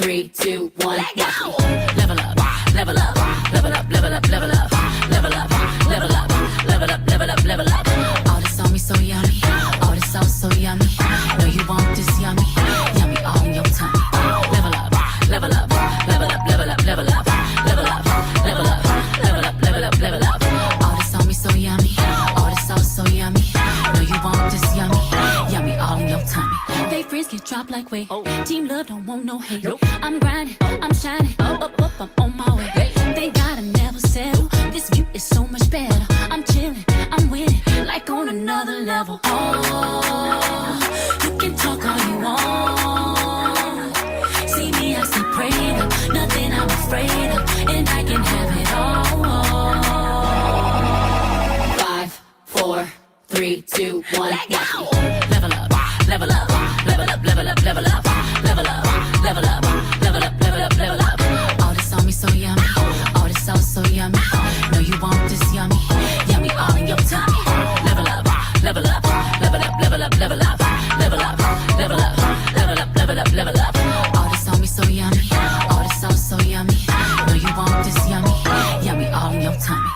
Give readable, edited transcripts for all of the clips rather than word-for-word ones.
3, 2, 1, let go. Level up, level up, level up, level up, level up, level up, level up, level up, level up, level up. All this on me so yummy, all this sauce so yummy. Know you want this yummy, yummy all in your tummy. Level up, level up, level up, level up, level up, level up, level up, level up, level up, level up. All this on me so yummy, all this sauce so yummy. Know you want this yummy, yummy all in your tummy. They freeze get dropped like weight. Team love don't want no hate. I'm grinding, I'm shining, up, I'm on my way. They gotta never settle. This view is so much better. I'm chilling, I'm winning, like on another level. Oh, you can talk all you want. See me, I see praying up, nothing I'm afraid of, and I can have it all. 5, 4, 3, 2, 1, let go. Level up, level up, level up, level up, level up, level up, level up, level up, level up, level up. All this on me so yummy, all this sauce so yummy. Know you want this yummy, yummy all in your tummy. Level up, level up, level up, level up, level up, level up, level up, level up, level up, level up. All this on me so yummy, all this sauce so yummy. Know you want this yummy, yummy all in your tummy.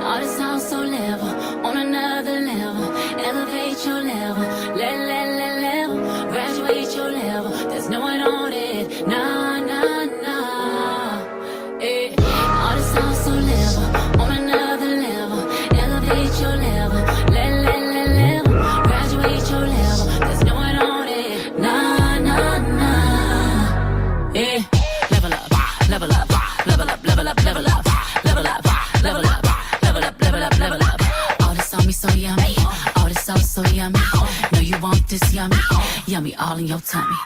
All this sauce so level, on another level. Elevate your level, level, graduate your level. There's no one on it, nah, nah, nah. Eh. All this sauce so level, on another level. Elevate your level, level, graduate your level. There's no one on it, nah, nah, nah. Eh. Level up, level up, level up, level up, level up, level up, level up, level up, level up, level up. All this on me so yummy, all this sauce so yummy. Know you want this yummy, yummy all in your tummy.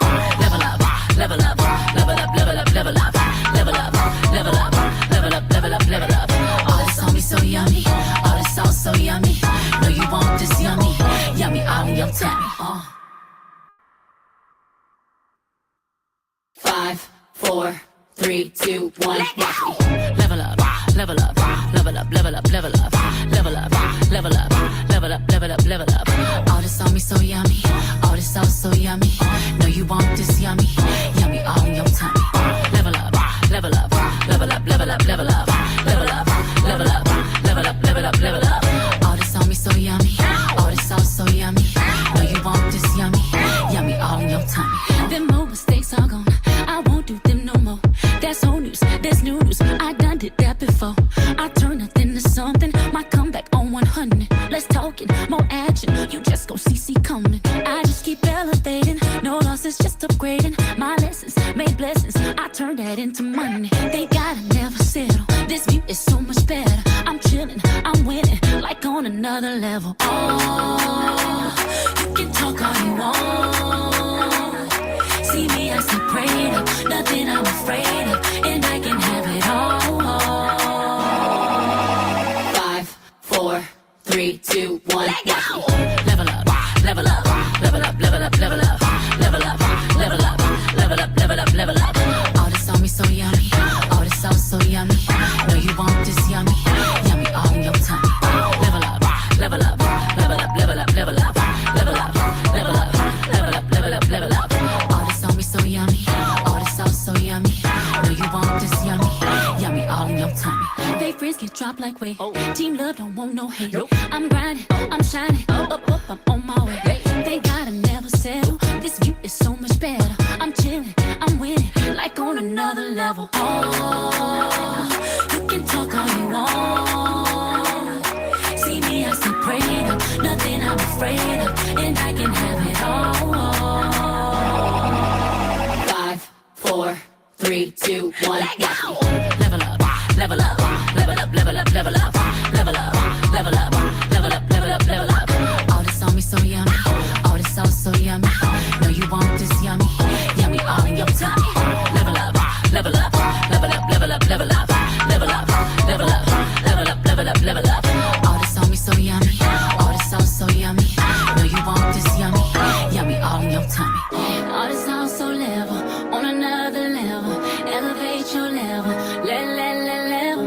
Level up, level up, level up, level up, level up, level up, level up, level up, level up, level up. All this on me so yummy, all this sauce so yummy. Know you want this yummy, yummy all in your tummy. 5, 4, 3, 2, 1, let go. Level up, level up, level up, level up, level up, level up, level up, level up, level up, level up. All this on me so yummy, all this sauce so yummy. Know you want this yummy, yummy all in your tummy. Level up, level up, level up, level up, level up, level up, level up, level up, level up, level up. All this on me so yummy, all this sauce so yummy. Know you want this yummy, yummy all in your tummy. Them old mistakes are gone, I won't do them no more. That's old news, that's new news, I done did that before. I turn nothing to something, my comeback on 100. Let's talk it, more action, you just go see coming. I just keep elevating, no losses, just upgrading. My lessons made blessings, I turn that into money. They gotta never settle, this view is so much better. I'm chilling, I'm winning, like on another level. Oh, you can talk all you want. See me, I see praying up, nothing I'm afraid of, and I can have it all. 5, 4, 3, 2, 1, let go. Level up, level up, level up, level up, level up, level up, level up, level up, level up, level up. All this on me so yummy, all this sauce so yummy. Know you want this yummy, yummy all in your tummy. Level up, level up, level up, level up, level up, level up, level up, level up, level up, level up. All this on me so yummy, all this sauce so yummy. Know you want this yummy, yummy all in your tummy. They freeze get dropped like weight. Team love don't want no hate. I'm grinding, I'm shining, up, I'm on my way. They gotta never settle. This view is so much better. I'm chilling, I'm winning, like on another level. Oh, you can talk all you want. See me, I see praying up, nothing I'm afraid of, and I can have it all. 5, 4, 3, 2, 1, let go. Level up, level up, level up, level up, level up, level up, level up, level up, level up, level up. All this on me so yummy, all this sauce so yummy. Know you want this yummy, yummy all in your tummy. Level up, level up, level up, level up, level up, level up, level up, level up, level up, level up. All this on me so yummy, all this sauce so yummy. Know you want this yummy, yummy all in your tummy. All this sauce so level, on another level. Elevate your level, level,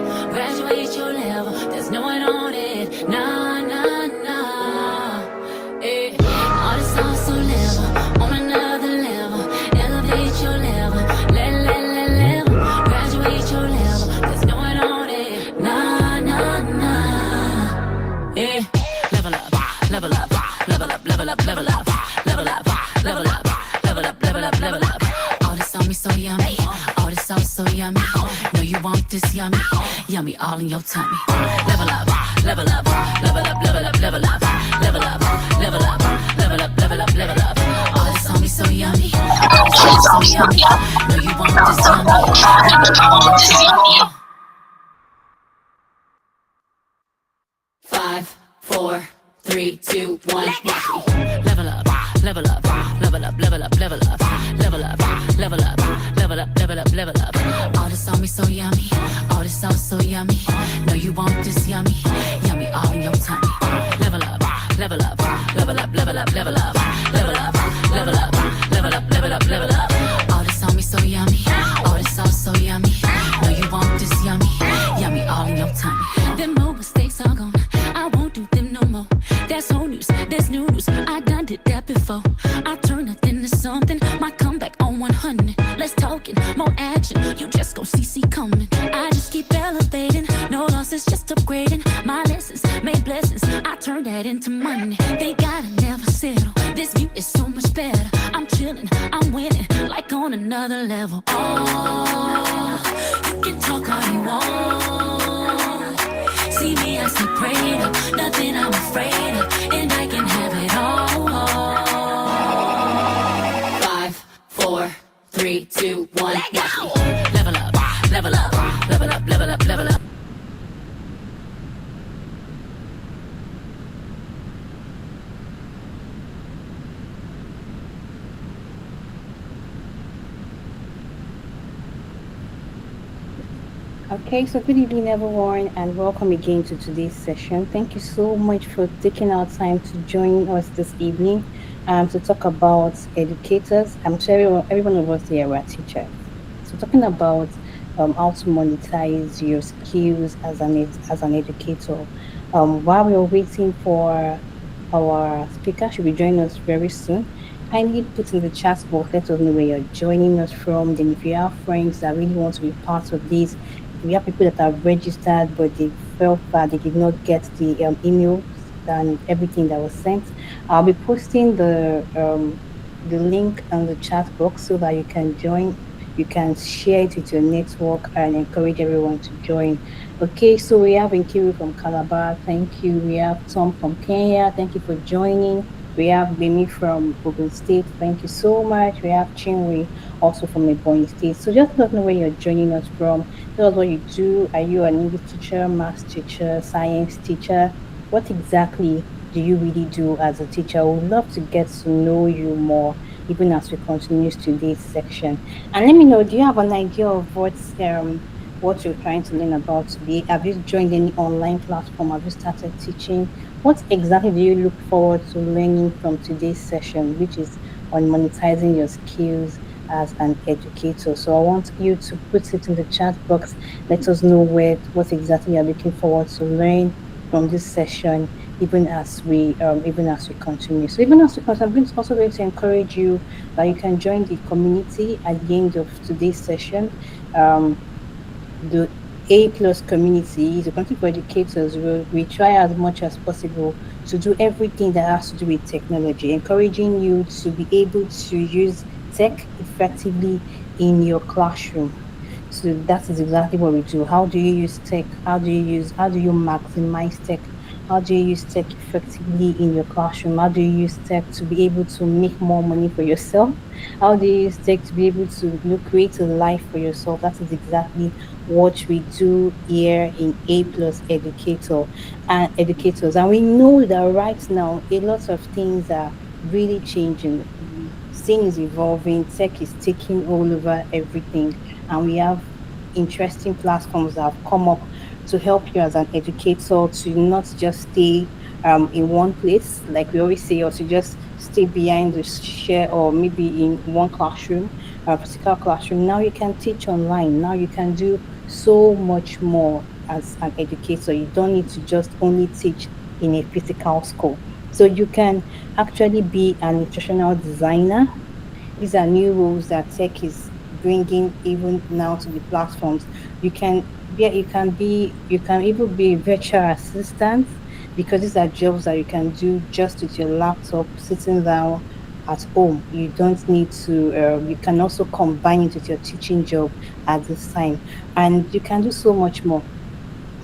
so yummy. Oh, this sauce so yummy. No, you want this yummy. Yummy all in your tummy. Level up, level up, level up, level up, level up, level up, level up, level up, level up, level up. Oh, this on me so yummy. Oh, this sauce so yummy. No, you want this yummy. Yummy all in your tummy. 5, 4, 3, 2, 1. Level up, level up, level up, level up, level up, level up, level up, level up, level up, level up. All this on me so yummy, all this sauce so yummy. No, you want this yummy, yummy all in your tummy. Level up, level up, level up, level up, level up, level up, level up, level up, level up, level up. All this on me so yummy, all this sauce so yummy. No, you want this yummy, yummy all in your tummy. Them old mistakes are gone. I won't do them no more. That's old news, that's new news. I done did that before. I turn nothing to something. My comeback on 100. Let's talk it, more action. You just gon' see coming. I just keep elevating. No losses, just upgrading. My lessons made blessings. I turn that into money. They gotta never settle. This view is so much better. I'm chilling, I'm winning, like on another level. Oh, you can talk all you want. See me, I stay prayed up, nothing I'm afraid of, and I can have it all. 5, 4, 3, 2, 1. Level up, level up, level up, level up, level up. Okay, so good evening, everyone, and welcome again to today's session. Thank you so much for taking our time to join us this evening to talk about educators. I'm sure every one of us here are teachers. So, talking about how to monetize your skills as an educator. While we're waiting for our speaker, should be joining us very soon. Kindly put in the chat box, let us know where you're joining us from. Then, if you have friends that really want to be part of this, we have people that are registered but they felt that they did not get the emails and everything that was sent. I'll be posting the link on the chat box so that you can join. You can share it with your network and encourage everyone to join. Okay, so we have Nkiru from Calabar. Thank you. We have Tom from Kenya. Thank you for joining. We have Bemi from Ogun State. Thank you so much. We have Chinwe also from Ebonyi State. So just let us know where you're joining us from. Tell us what you do. Are you an English teacher, math teacher, science teacher? What exactly do you really do as a teacher? We would love to get to know you more, even as we continue today's section. And let me know, do you have an idea of what you're trying to learn about today? Have you joined any online platform? Have you started teaching? What exactly do you look forward to learning from today's session, which is on monetizing your skills as an educator? So I want you to put it in the chat box. Let us know what exactly you're looking forward to learn from this session, even as we continue. So even as we continue, also going to encourage you that you can join the community at the end of today's session. The A plus community, the country for educators, we try as much as possible to do everything that has to do with technology, encouraging you to be able to use tech effectively in your classroom. So that is exactly what we do. How do you use tech? How do you maximize tech? How do you use tech effectively in your classroom? How do you use tech to be able to make more money for yourself? How do you use tech to be able to create a life for yourself? That is exactly what we do here in A Plus Educator and Educators. And we know that right now a lot of things are really changing. Things is evolving, tech is taking all over everything, and we have interesting platforms that have come up to help you as an educator to not just stay in one place, like we always say, or to just stay behind the chair or maybe in one classroom, a physical classroom. Now you can teach online. Now you can do so much more as an educator. You don't need to just only teach in a physical school. So you can actually be an nutritional designer. These are new roles that tech is bringing even now to the platforms. You can you can even be virtual assistants because these are jobs that you can do just with your laptop, sitting down, at home. You don't need to, you can also combine it with your teaching job at this time. And you can do so much more.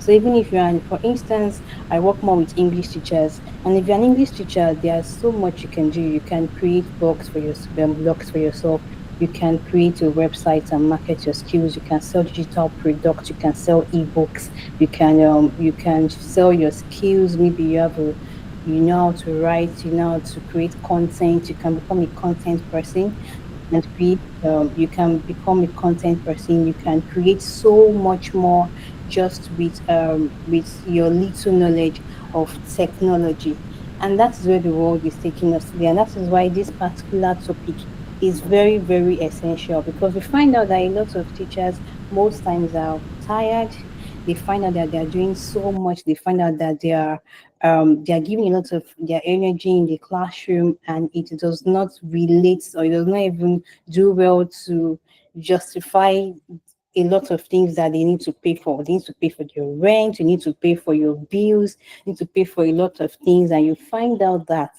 So even if you're for instance, I work more with English teachers, and if you're an English teacher, there's so much you can do. You can create blogs for yourself. You can create a website and market your skills. You can sell digital products. You can sell ebooks. You can sell your skills. Maybe you know how to write. You know how to create content. You can become a content person and create you can become a content person. You can create so much more just with your little knowledge of technology. And that is where the world is taking us today, and that is why this particular topic is very, very essential, because we find out that a lot of teachers most times are tired. They find out that they are doing so much. They find out that they are giving a lot of their energy in the classroom, and it does not relate, or it does not even do well to justify a lot of things that they need to pay for. They need to pay for your rent, you need to pay for your bills, you need to pay for a lot of things, and you find out that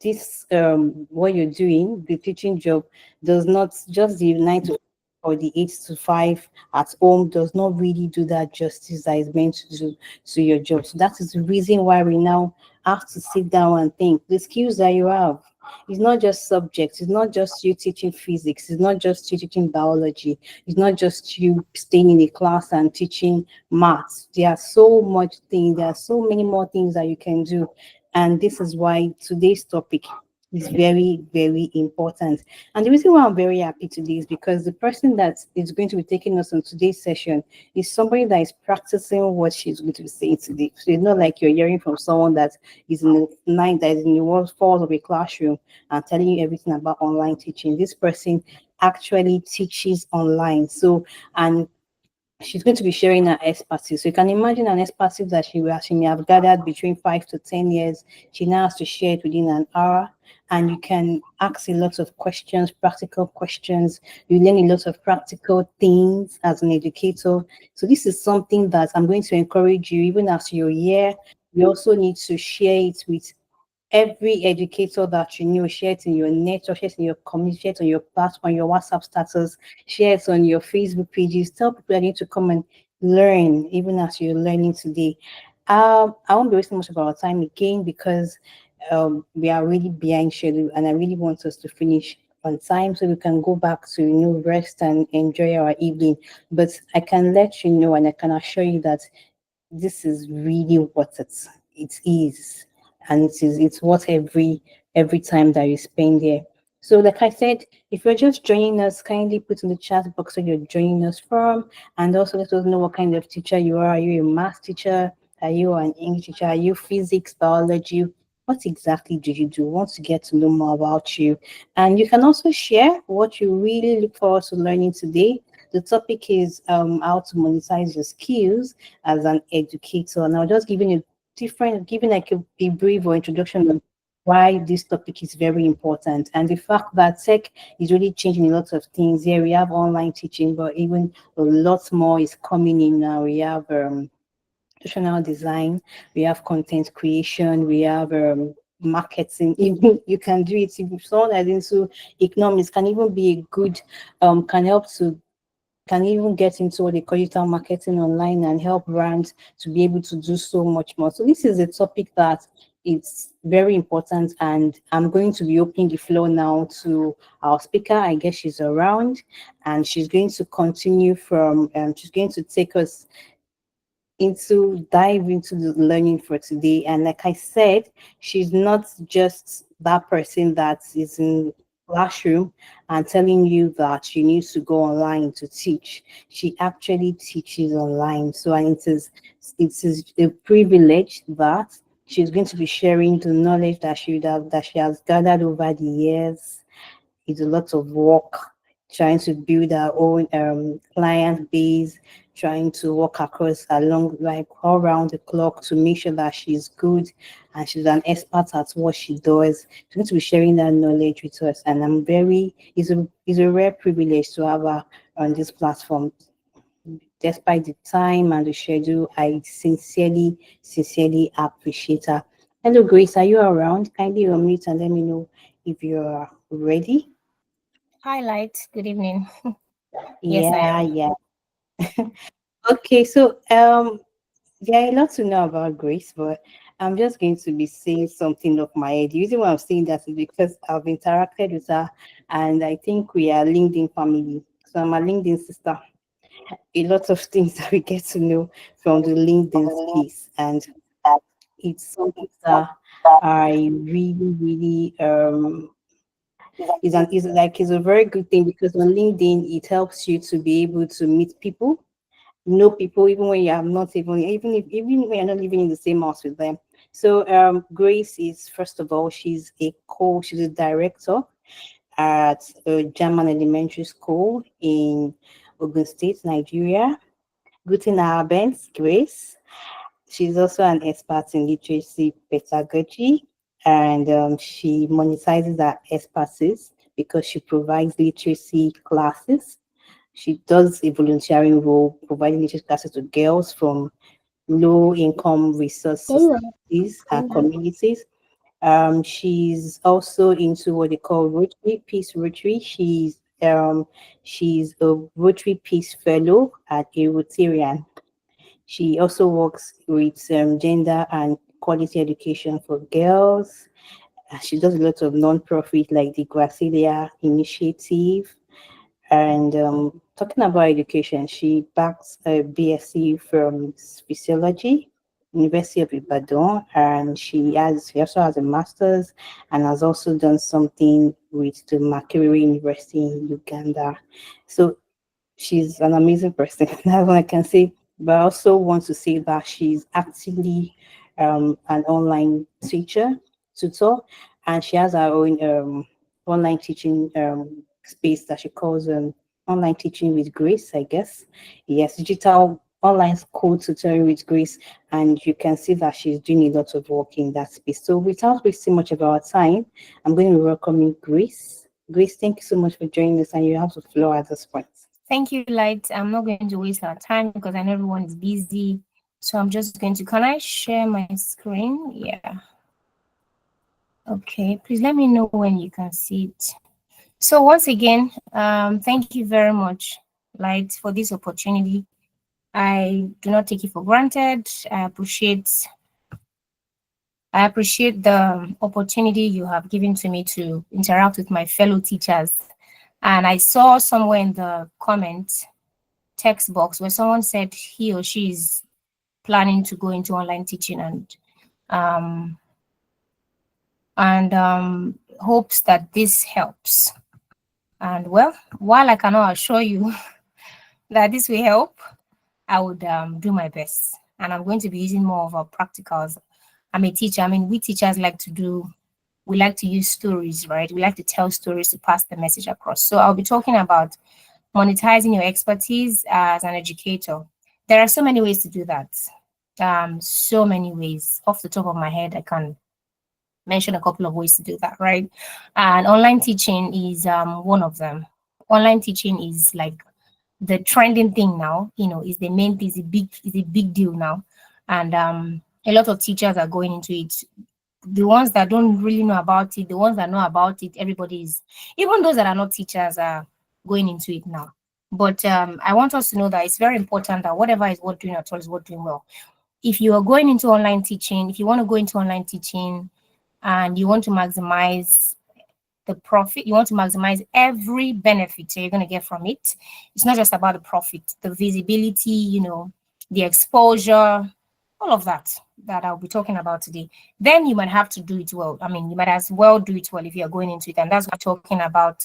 this what you're doing, the teaching job, does not just the 9 to or the 8 to 5 at home does not really do that justice that is meant to do to your job. So that is the reason why we now have to sit down and think the skills that you have. It's not just subjects, it's not just you teaching physics, it's not just you teaching biology, it's not just you staying in a class and teaching maths. There are so much things, there are so many more things that you can do. And this is why today's topic is very, very important. And the reason why I'm very happy today is because the person that is going to be taking us on today's session is somebody that is practicing what she's going to be saying today. So it's not like you're hearing from someone that is in that is in the world falls of a classroom and telling you everything about online teaching. This person actually teaches online. So, and she's going to be sharing her expertise. So you can imagine an expertise that she may have gathered between 5 to 10 years. She now has to share it within an hour. And you can ask a lot of questions, practical questions. You learn a lot of practical things as an educator. So this is something that I'm going to encourage you, even as you're here. You also need to share it with every educator that you know. Share it in your network, share it in your community, share it on your platform, your WhatsApp status, share it on your Facebook pages. Tell people that need to come and learn, even as you're learning today. I won't be wasting much of our time again because we are really behind schedule, and I really want us to finish on time so we can go back to rest and enjoy our evening. But I can let you know, and I can assure you that this is really what it is, and it's what every time that you spend there. So like I said, if you're just joining us, kindly put in the chat box where you're joining us from, and also let us know what kind of teacher you are. Are you a math teacher? Are you an English teacher? Are you physics, biology? What exactly do you do? We want to get to know more about you. And you can also share what you really look forward to learning today. The topic is how to monetize your skills as an educator. And I'll just giving like a brief or introduction on why this topic is very important, and the fact that tech is really changing a lot of things. Here we have online teaching, but even a lot more is coming in now. We have instructional design, we have content creation, we have marketing. Even you can do it if someone that is into economics can even be a good can help to can even get into what they call digital marketing online and help brands to be able to do so much more. So this is a topic that it's very important, and I'm going to be opening the floor now to our speaker. I guess she's around, and she's going to continue from. She's going to take us dive into the learning for today. And like I said, she's not just that person that is in classroom and telling you that you need to go online to teach. She actually teaches online. So, and it is a privilege that she's going to be sharing the knowledge that she has gathered over the years. It's a lot of work trying to build our own client base, trying to work across along like all around the clock to make sure that she's good and she's an expert at what she does. She's going to be sharing that knowledge with us, and it's a rare privilege to have her on this platform. Despite the time and the schedule, I sincerely appreciate her. Hello, Grace. Are you around? Kindly unmute and let me know if you're ready. Hi, Light. Good evening. Yes, I Yeah, am. yeah. Okay, so there are a lot to know about Grace, but I'm just going to be saying something of my head. The reason why I'm saying that is because I've interacted with her, and I think we are LinkedIn family. So I'm a LinkedIn sister. A lot of things that we get to know from the LinkedIn space, and it's something that I really is a very good thing because on LinkedIn it helps you to be able to meet people, know people even when you are not even when you're not living in the same house with them. So Grace is, first of all, she's a director at a German elementary school in Ogun State, Nigeria. Guten Abend, Grace. She's also an expert in literacy pedagogy, and she monetizes her expertise because she provides literacy classes. She does a volunteering role providing literacy classes to girls from low income resource societies and communities. She's also into what they call Rotary Peace Rotary. She's a Rotary Peace Fellow at a Rotarian. She also works with gender and quality education for girls. She does a lot of non-profit like the Gracilia Initiative. And talking about education, she backs a BSc from physiology, University of Ibadan, and she also has a master's and has also done something with the Makerere University in Uganda. So she's an amazing person. That's what I can say. But I also want to say that she's actually an online tutor, and she has her own online teaching space that she calls online teaching with Grace, I guess. Yes, digital online school tutoring with Grace, and you can see that she's doing a lot of work in that space. So without wasting much of our time, I'm going to welcome you, Grace. Grace, thank you so much for joining us, and you have the floor at this point. Thank you, Light. I'm not going to waste our time because I know everyone is busy. So I'm just going to, can I share my screen? Yeah. Okay. Please let me know when you can see it. So once again, thank you very much, Light, for this opportunity. I do not take it for granted. I appreciate the opportunity you have given to me to interact with my fellow teachers. And I saw somewhere in the comment text box where someone said he or she is planning to go into online teaching um, and hopes that this helps. And well, while I cannot assure you that this will help, I would do my best. And I'm going to be using more of our practicals. I'm a teacher. I mean, we teachers we like to use stories, right? We like to tell stories to pass the message across. So I'll be talking about monetizing your expertise as an educator. There are so many ways to do that. So many ways. Off the top of my head, I can mention a couple of ways to do that, right? And online teaching is one of them. Online teaching is like the trending thing now, is the main thing, is a big deal now. And a lot of teachers are going into it. The ones that don't really know about it, the ones that know about it, everybody is, even those that are not teachers are going into it now. But I want us to know that it's very important that whatever is worth doing at all is worth doing well. If you are going into online teaching, if you want to go into online teaching and you want to maximize the profit, you want to maximize every benefit you're going to get from it. It's not just about the profit, the visibility, the exposure, all of that I'll be talking about today. Then you might have to do it well. I mean, you might as well do it well if you're going into it. And that's what we're talking about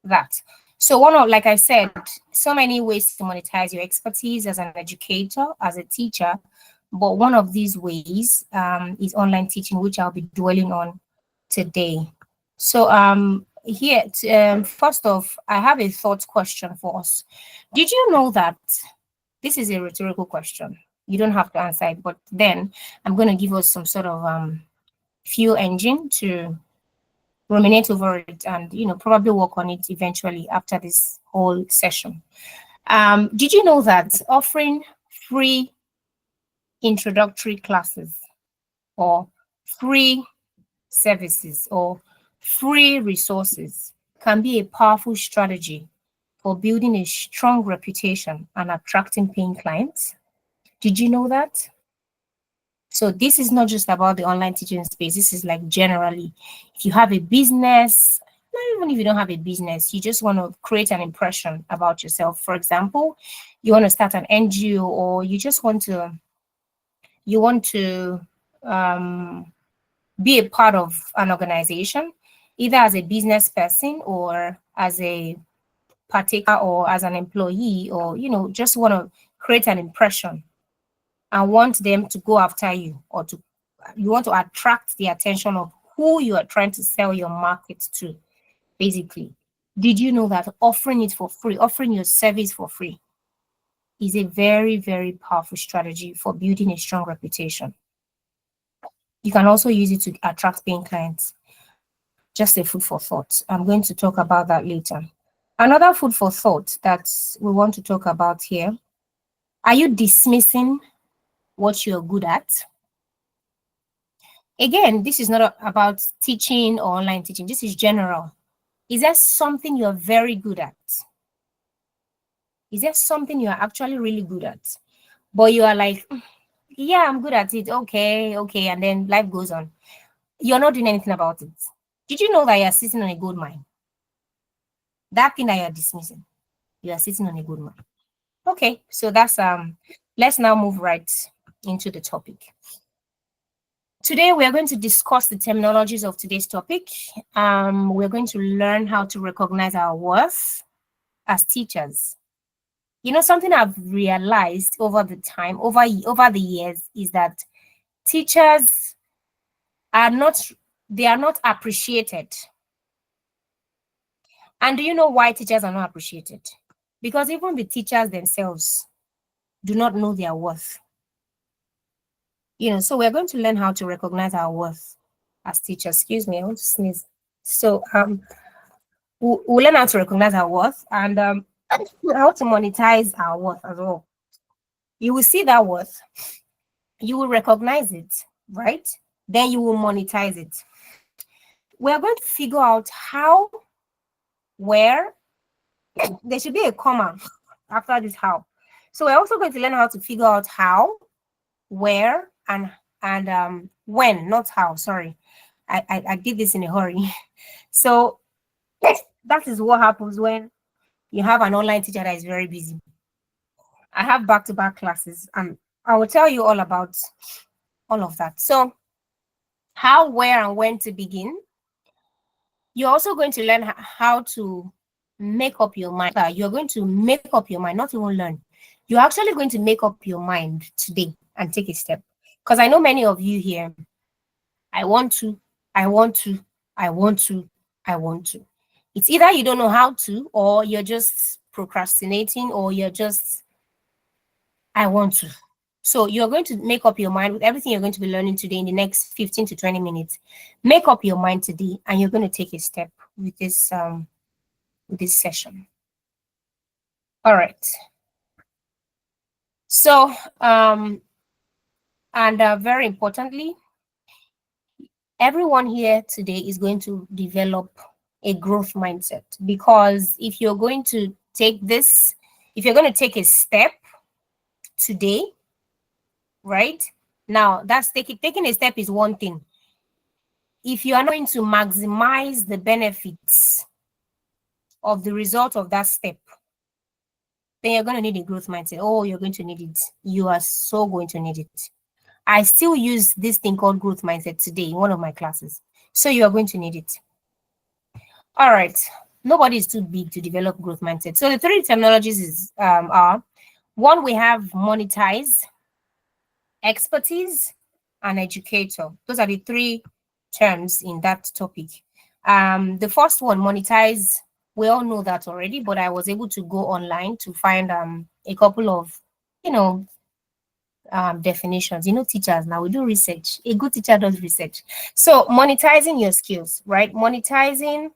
that. So like I said, so many ways to monetize your expertise as an educator, as a teacher. But one of these ways is online teaching, which I'll be dwelling on today. So first off, I have a thought question for us. Did you know that this is a rhetorical question? You don't have to answer it, but then I'm going to give us some sort of fuel engine to ruminate over it and probably work on it eventually after this whole session. Did you know that offering free introductory classes or free services or free resources can be a powerful strategy for building a strong reputation and attracting paying clients. Did you know that? So this is not just about the online teaching space. This is like generally, if you have a business, not even if you don't have a business, you just want to create an impression about yourself. For example, you want to start an NGO, or you just want to, um, be a part of an organization, either as a business person or as a partaker or as an employee, or just want to create an impression and want them to go after you, or you want to attract the attention of who you are trying to sell your market to, basically. Did you know that offering it for free, offering your service for free, is a very, very powerful strategy for building a strong reputation? You can also use it to attract paying clients. Just a food for thought. I'm going to talk about that later. Another food for thought that we want to talk about here: are you dismissing what you're good at? Again, this is not about teaching or online teaching. This is general. Is there something you're very good at? Is there something you're actually really good at? But you are like, yeah, I'm good at it. Okay. And then life goes on. You're not doing anything about it. Did you know that you're sitting on a gold mine? That thing that you're dismissing, you are sitting on a gold mine. Okay, so that's let's now move right into the topic. Today we are going to discuss the terminologies of today's topic. We're going to learn how to recognize our worth as teachers. Something I've realized over the time, over the years, is that teachers are not appreciated. And do you know why teachers are not appreciated? Because even the teachers themselves do not know their worth. So we're going to learn how to recognize our worth as teachers. Excuse me, I want to sneeze. So we'll learn how to recognize our worth, and how to monetize our worth as well. You will see that worth, you will recognize it, right? Then you will monetize it. We're going to figure out how, where, there should be a comma after this how. So we're also going to learn how to figure out how, where, and when, not how. Sorry, I did this in a hurry. So that is what happens when you have an online teacher that is very busy. I have back-to-back classes, and I will tell you all about all of that. So how, where, and when to begin. You're also going to learn how to make up your mind. You're going to make up your mind, not even learn. You're actually going to make up your mind today and take a step. Because I know many of you here, I want to. It's either you don't know how to, or you're just procrastinating, or you're just, I want to. So you're going to make up your mind with everything you're going to be learning today in the next 15 to 20 minutes. Make up your mind today, and you're going to take a step with this session. All right. So, and very importantly, everyone here today is going to develop a growth mindset, because if you're going to take a step today, right? Now, that's taking a step is one thing. If you are not going to maximize the benefits of the result of that step, then you're going to need a growth mindset. Oh, you're going to need it. You are so going to need it. I still use this thing called growth mindset today in one of my classes. So you are going to need it. All right. Nobody is too big to develop growth mindset. So the three terminologies are: one, we have monetize, expertise, and educator. Those are the three terms in that topic. The first one, monetize, we all know that already, but I was able to go online to find a couple of definitions. Teachers now, we do research. A good teacher does research. So monetizing your skills, right? Monetizing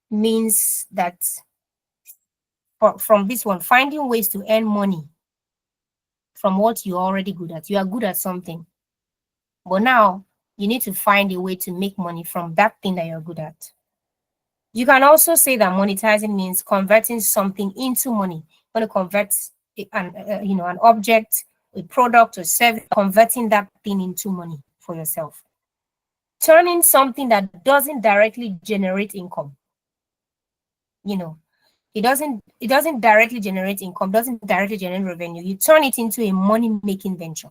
means that from this one, finding ways to earn money from what you're already good at. You are good at something, but now you need to find a way to make money from that thing that you're good at. You can also say that monetizing means converting something into money. When you convert an object, a product, or service, converting that thing into money for yourself. Turning something that doesn't directly generate income. It doesn't directly generate income, doesn't directly generate revenue. You turn it into a money-making venture.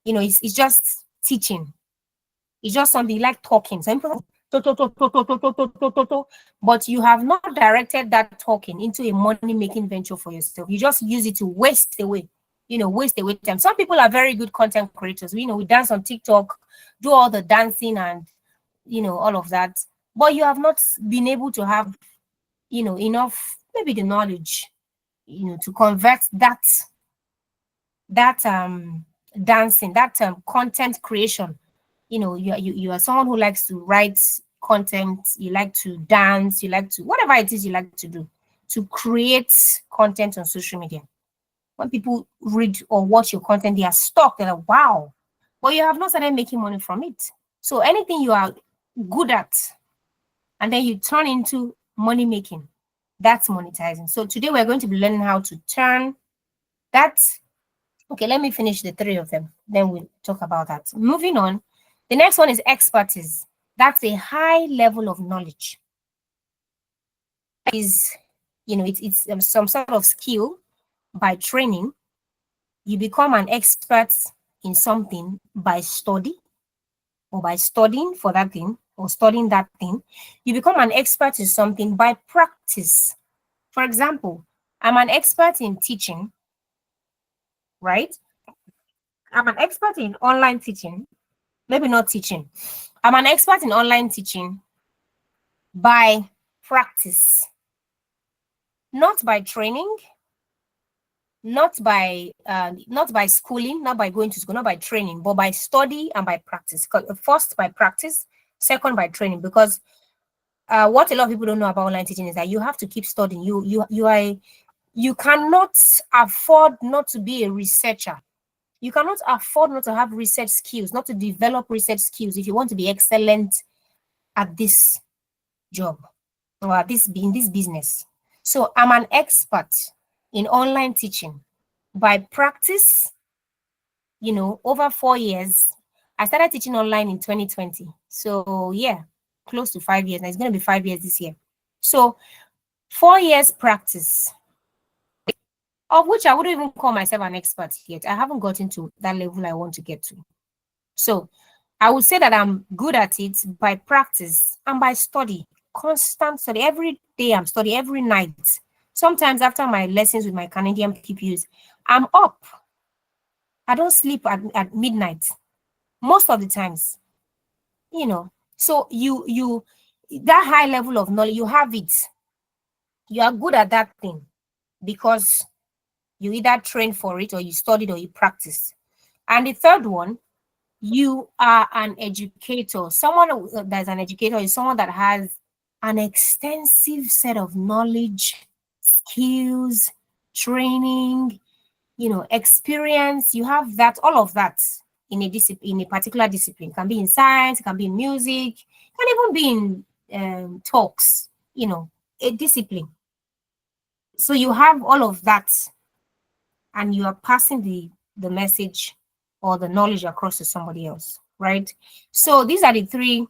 It's just teaching. It's just something like talking. Some people, but you have not directed that talking into a money-making venture for yourself. You just use it to waste away time. Some people are very good content creators. We dance on TikTok, do all the dancing and all of that. But you have not been able to have enough, maybe the knowledge, to convert that dancing, that content creation. You are someone who likes to write content, you like to dance, you like to whatever it is you like to do, to create content on social media. When people read or watch your content, they are stuck. They're like, wow, but you have not started making money from it. So anything you are good at and then you turn into money making, that's monetizing. So today we're going to be learning how to turn that. Okay, let me finish the three of them, then we'll talk about that. Moving on, the next one is expertise. That's a high level of knowledge. It's some sort of skill. By training, you become an expert in something by study, or by studying for that thing, or studying that thing. You become an expert in something by practice. For example, I'm an expert in teaching, right? I'm an expert in online teaching. Maybe not teaching. I'm an expert in online teaching by practice, not by training, not by schooling, not by going to school, not by training, but by study and by practice. First by practice, second by training. Because what a lot of people don't know about online teaching is that you have to keep studying. You cannot afford not to be a researcher. You cannot afford not to have research skills, not to develop research skills if you want to be excellent at this job or in this business. So I'm an expert in online teaching by practice. Over 4 years. I started teaching online in 2020. So yeah, close to 5 years. Now it's going to be 5 years this year. So 4 years practice, of which I wouldn't even call myself an expert yet. I haven't gotten to that level I want to get to. So I would say that I'm good at it by practice and by study, constant study. Every day I'm studying, every night. Sometimes after my lessons with my Canadian PPUs, I'm up. I don't sleep at midnight most of the times. So you that high level of knowledge, you have it. You are good at that thing because you either train for it, or you studied, or you practice. And the third one, you are an educator. Someone that's an educator is someone that has an extensive set of knowledge, skills, training, experience. You have that, all of that in a particular discipline. It can be in science, it can be in music, it can even be in talks, a discipline. So you have all of that, and you are passing the message or the knowledge across to somebody else, right? So these are the three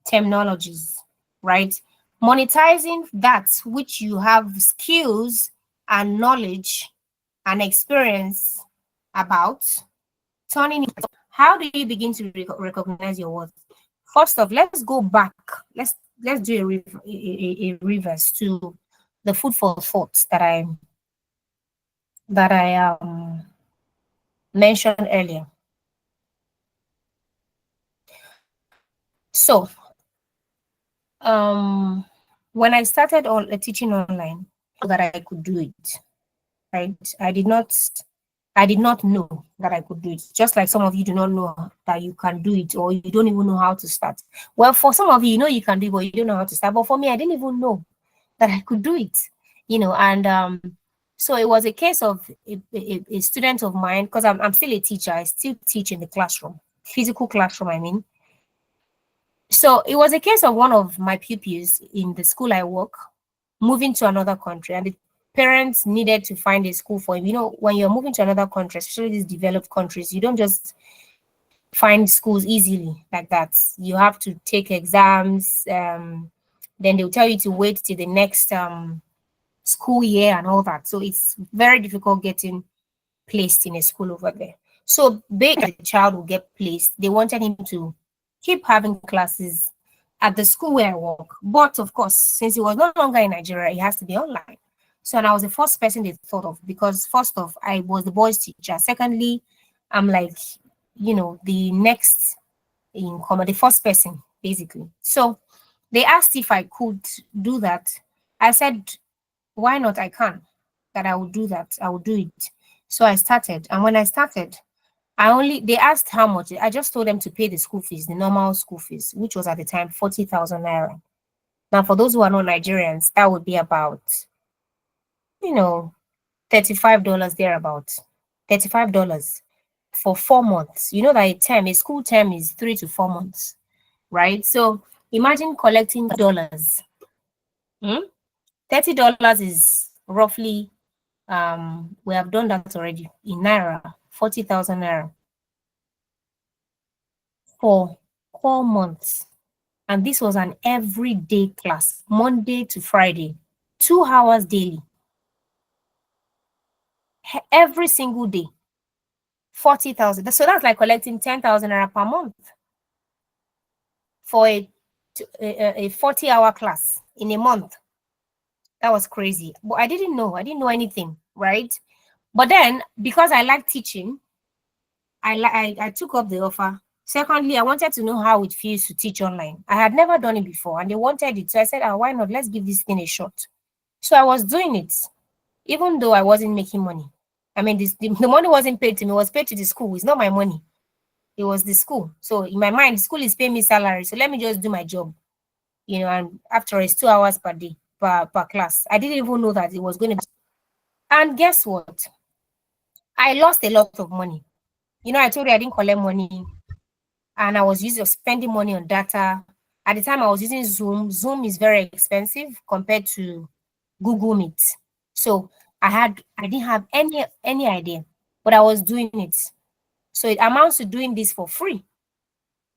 terminologies, right? Monetizing that which you have skills and knowledge and experience about. Turning it. How do you begin to recognize your worth? First off, let's go back. Let's do a reverse to the food for thought that I mentioned earlier. So, when I started teaching online, that I could do it, right? I did not know that I could do it. Just like some of you do not know that you can do it, or you don't even know how to start. Well, for some of you, you can do it, but you don't know how to start. But for me, I didn't even know that I could do it, and so it was a case of a student of mine, because I'm still a teacher. I still teach in the classroom, physical classroom, I mean. So it was a case of one of my pupils in the school I work moving to another country, and the parents needed to find a school for him. You know, when you're moving to another country, especially these developed countries, you don't just find schools easily like that. You have to take exams. Then they'll tell you to wait till the next school year and all that. So it's very difficult getting placed in a school over there. So based the child will get placed, they wanted him to keep having classes at the school where I work. But of course, since he was no longer in Nigeria, it has to be online. So and I was the first person they thought of because first off, I was the boys' teacher. Secondly, I'm like, the next in common, the first person, basically. So they asked if I could do that. I said, why not? I can. That I would do that. I would do it. So I started. And when I started, they asked how much. I just told them to pay the school fees, the normal school fees, which was at the time 40,000 naira. Now, for those who are not Nigerians, that would be about, you know, $35 thereabout. $35 for 4 months. You know that a school term is 3 to 4 months, right? So imagine collecting dollars. $30 is roughly, we have done that already in naira, 40,000 naira for 4 months. And this was an everyday class, Monday to Friday, 2 hours daily, every single day, 40,000. So that's like collecting 10,000 naira per month for a 40-hour class in a month. That was crazy. But I didn't know. I didn't know anything, right? But then, because I like teaching, I took up the offer. Secondly, I wanted to know how it feels to teach online. I had never done it before, and they wanted it. So I said, why not? Let's give this thing a shot. So I was doing it, even though I wasn't making money. I mean, the money wasn't paid to me. It was paid to the school. It's not my money. It was the school. So in my mind, the school is paying me salary. So let me just do my job. And after it's 2 hours per day, per class. I didn't even know that it was going to be. And guess what? I lost a lot of money. I told you I didn't collect money, and I was spending money on data. At the time, I was using Zoom. Zoom is very expensive compared to Google Meet. So I didn't have any idea, but I was doing it. So it amounts to doing this for free.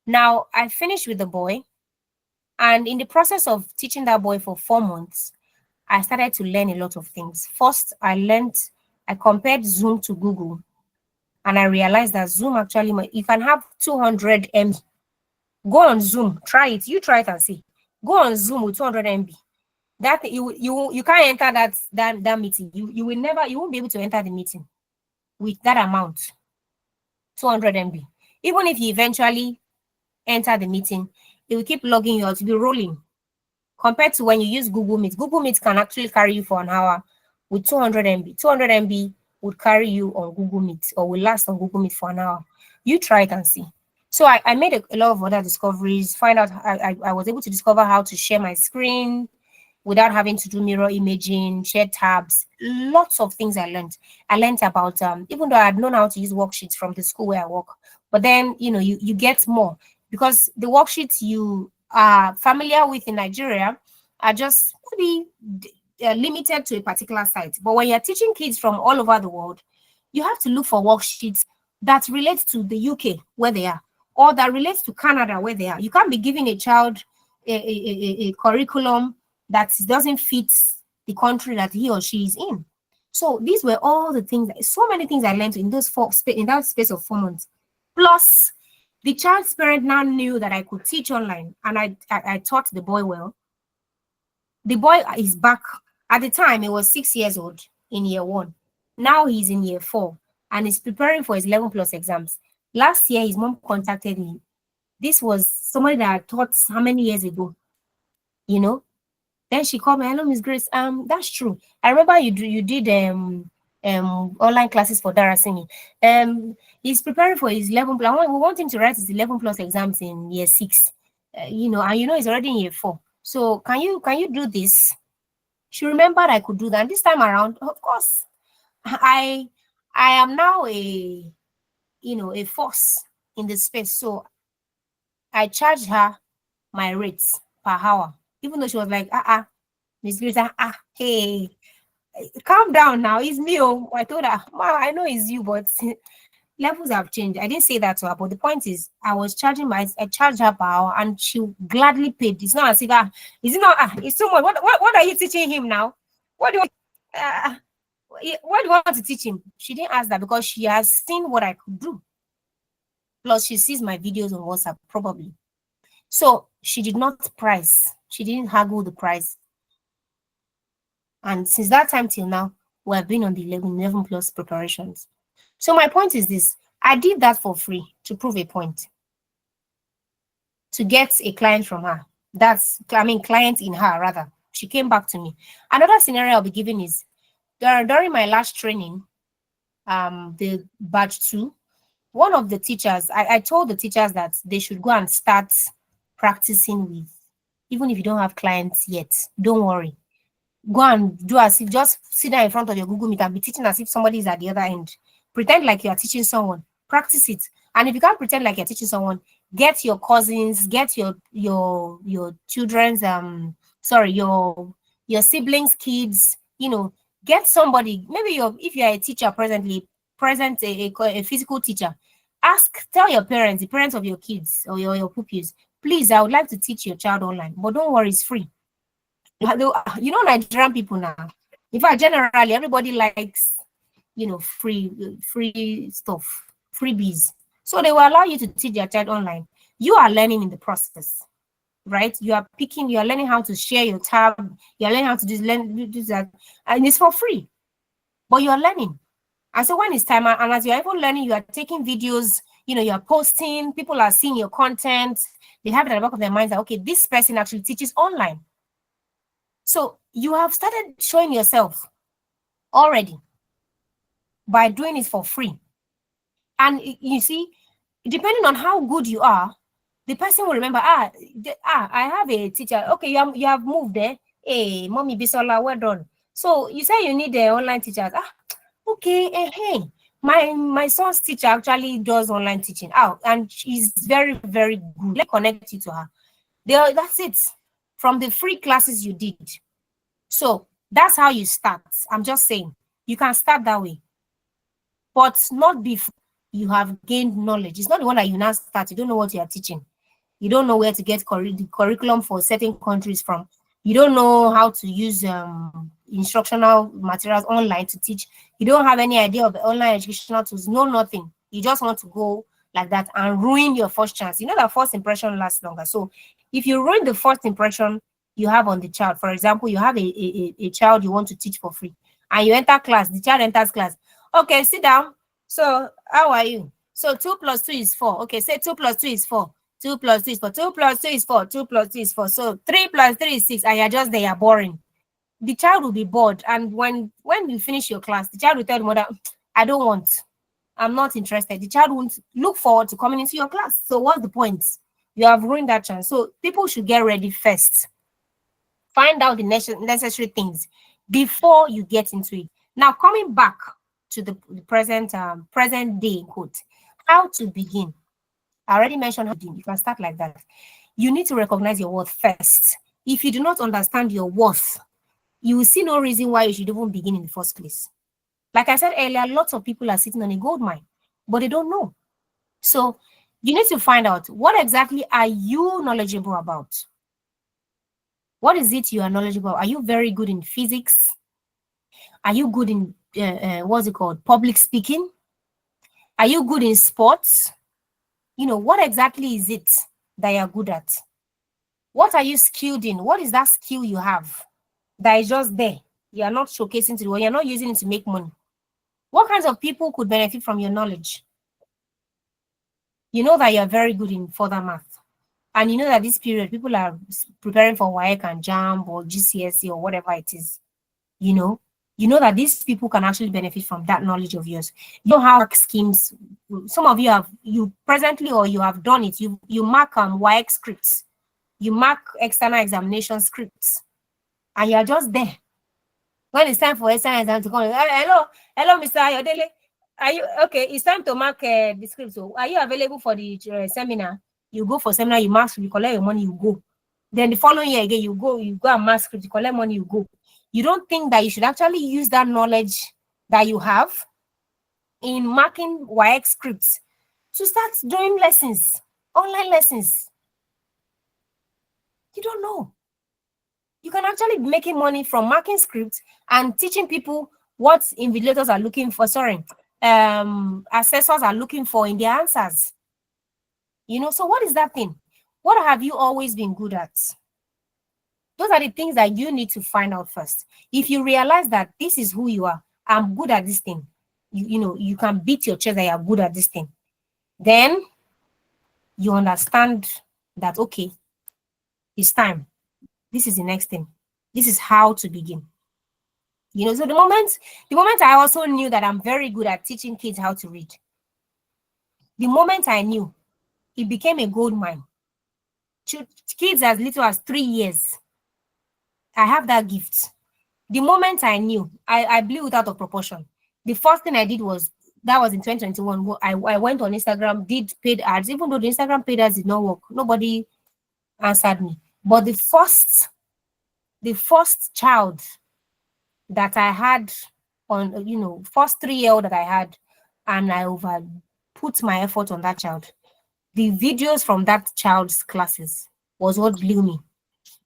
Now I finished with the boy, and in the process of teaching that boy for 4 months, I started to learn a lot of things. First, I compared Zoom to Google, and I realized that Zoom actually, you can have 200 MB. Go on Zoom, try it. You try it and see. Go on Zoom with 200 MB. That you can't enter that meeting. You won't be able to enter the meeting with that amount, 200 MB. Even if you eventually enter the meeting, it will keep logging you out. To be rolling. Compared to when you use Google Meet. Google Meet can actually carry you for an hour with 200 MB. 200 MB would carry you on Google Meet, or will last on Google Meet for an hour. You try it and see. So I made a lot of other discoveries. Find out I was able to discover how to share my screen without having to do mirror imaging, share tabs. Lots of things I learned. I learned about even though I had known how to use worksheets from the school where I work, but then you get more, because the worksheets you are familiar with in Nigeria are just maybe limited to a particular site. But when you're teaching kids from all over the world, you have to look for worksheets that relate to the UK where they are, or that relates to Canada where they are. You can't be giving a child a curriculum that doesn't fit the country that he or she is in. So these were all the things, so many things I learned in that space of 4 months. Plus, the child's parent now knew that I could teach online, and I taught the boy well. The boy is back. At the time, he was 6 years old in year one. Now he's in year four, and he's preparing for his 11 plus exams. Last year, his mom contacted me. This was somebody that I taught how many years ago, you know? Then she called me, hello, Miss Grace. That's true. I remember you did online classes for Darasini. He's preparing for his 11 plus. We want him to write his 11 plus exams in year six. And he's already in year four. So can you do this? She remembered I could do that. And this time around, of course, I am now a force in the space. So I charged her my rates per hour, even though she was like, Miss Grace, hey, calm down now. It's me. Oh, I told her, Ma, I know it's you, but levels have changed. I didn't say that to her, but the point is, I charged her per hour, and she gladly paid. It's not as if, is it not? It's so much. What are you teaching him now? What do you? What do you want to teach him? She didn't ask that because she has seen what I could do. Plus, she sees my videos on WhatsApp, probably. So she did not price. She didn't haggle the price. And since that time till now, we have been on the 11 plus preparations. So my point is this. I did that for free to prove a point. To get a client from her. Client in her, rather. She came back to me. Another scenario I'll be giving is, during my last training, the batch 2, one of the teachers, I told the teachers that they should go and start practicing with, even if you don't have clients yet, don't worry. Go and do as if, just sit down in front of your Google Meet and be teaching as if somebody is at the other end. Pretend like you are teaching someone. Practice it. And if you can't pretend like you're teaching someone, get your cousins, get your children's your siblings' kids, get somebody, maybe if you're a teacher present a physical teacher, tell your parents, the parents of your kids or your pupils, please, I would like to teach your child online, but don't worry, it's free. Nigerian people now, in fact, generally everybody likes free stuff, freebies. So they will allow you to teach your child online. You are learning in the process, right? You are learning how to share your tab, you're learning how to do that, and it's for free, but you're learning. And so when it's time, and as you're even learning, you are taking videos, you're posting, people are seeing your content, they have it at the back of their minds that, okay, this person actually teaches online. So you have started showing yourself already by doing it for free. And you see, depending on how good you are, the person will remember, I have a teacher. Okay, you have moved there. Hey, Mommy Bisola, well done. So you say you need online teachers. Okay, hey, my son's teacher actually does online teaching out, and she's very, very good. Let's connect you to her. That's it. From the free classes you did. So that's how you start. I'm just saying, you can start that way, but not before you have gained knowledge. It's not the one that you now start. You don't know what you are teaching. You don't know where to get the curriculum for certain countries from. You don't know how to use instructional materials online to teach. You don't have any idea of the online educational tools. No, nothing. You just want to go like that and ruin your first chance. You know that first impression lasts longer. So if you ruin the first impression you have on the child, for example, you have a child you want to teach for free, and you enter class, the child enters class. Okay, sit down. So how are you? So 2 + 2 is 4. Okay, say 2 + 2 is 4. 2 + 2 is 4. 2 + 2 is 4. 2 + 2 is 4. So 3 + 3 is 6. And you're just there, you're boring. The child will be bored. And when you finish your class, the child will tell the mother, I don't want. I'm not interested. The child won't look forward to coming into your class. So what's the point? You have ruined that chance. So people should get ready first. Find out the necessary things before you get into it. Now, coming back to the present day quote, how to begin. I already mentioned how to begin. You can start like that. You need to recognize your worth first. If you do not understand your worth, you will see no reason why you should even begin in the first place. Like I said earlier, lots of people are sitting on a gold mine, but they don't know. So you need to find out, what exactly are you knowledgeable about? What is it you are knowledgeable about? Are you very good in physics? Are you good in, what's it called, public speaking? Are you good in sports? What exactly is it that you're good at? What are you skilled in? What is that skill you have that is just there? You are not showcasing to the world. You're not using it to make money. What kinds of people could benefit from your knowledge? You know that you're very good in further math. And you know that this period, people are preparing for WAEC and JAMB or GCSE or whatever it is. You know that these people can actually benefit from that knowledge of yours. You know how schemes, some of you presently, or you have done it, you mark WAEC scripts, you mark external examination scripts, and you're just there. When it's time for external exam to come, hello, Mr. Ayodele, are you okay? It's time to mark the script. So are you available for the seminar? You go for seminar, you mask, you collect your money, you go. Then the following year again, you go and mask, you collect money, you go. You don't think that you should actually use that knowledge that you have in marking WIEC scripts to start doing lessons, online lessons? You don't know. You can actually be making money from marking scripts and teaching people what invigilators are looking for, assessors are looking for in their answers. So what is that thing? What have you always been good at? Those are the things that you need to find out first. If you realize that this is who you are, I'm good at this thing, you can beat your chest that you're good at this thing, then you understand that, okay, it's time. This is the next thing. This is how to begin. So the moment I also knew that I'm very good at teaching kids how to read, the moment I knew, it became a gold mine. Kids as little as 3 years, I have that gift. The moment I knew, I blew it out of proportion. The first thing I did was, that was in 2021. I went on Instagram, did paid ads, even though the Instagram paid ads did not work. Nobody answered me. But the first child that I had on, first 3-year-old that I had, and I put my effort on that child. The videos from that child's classes was what blew me.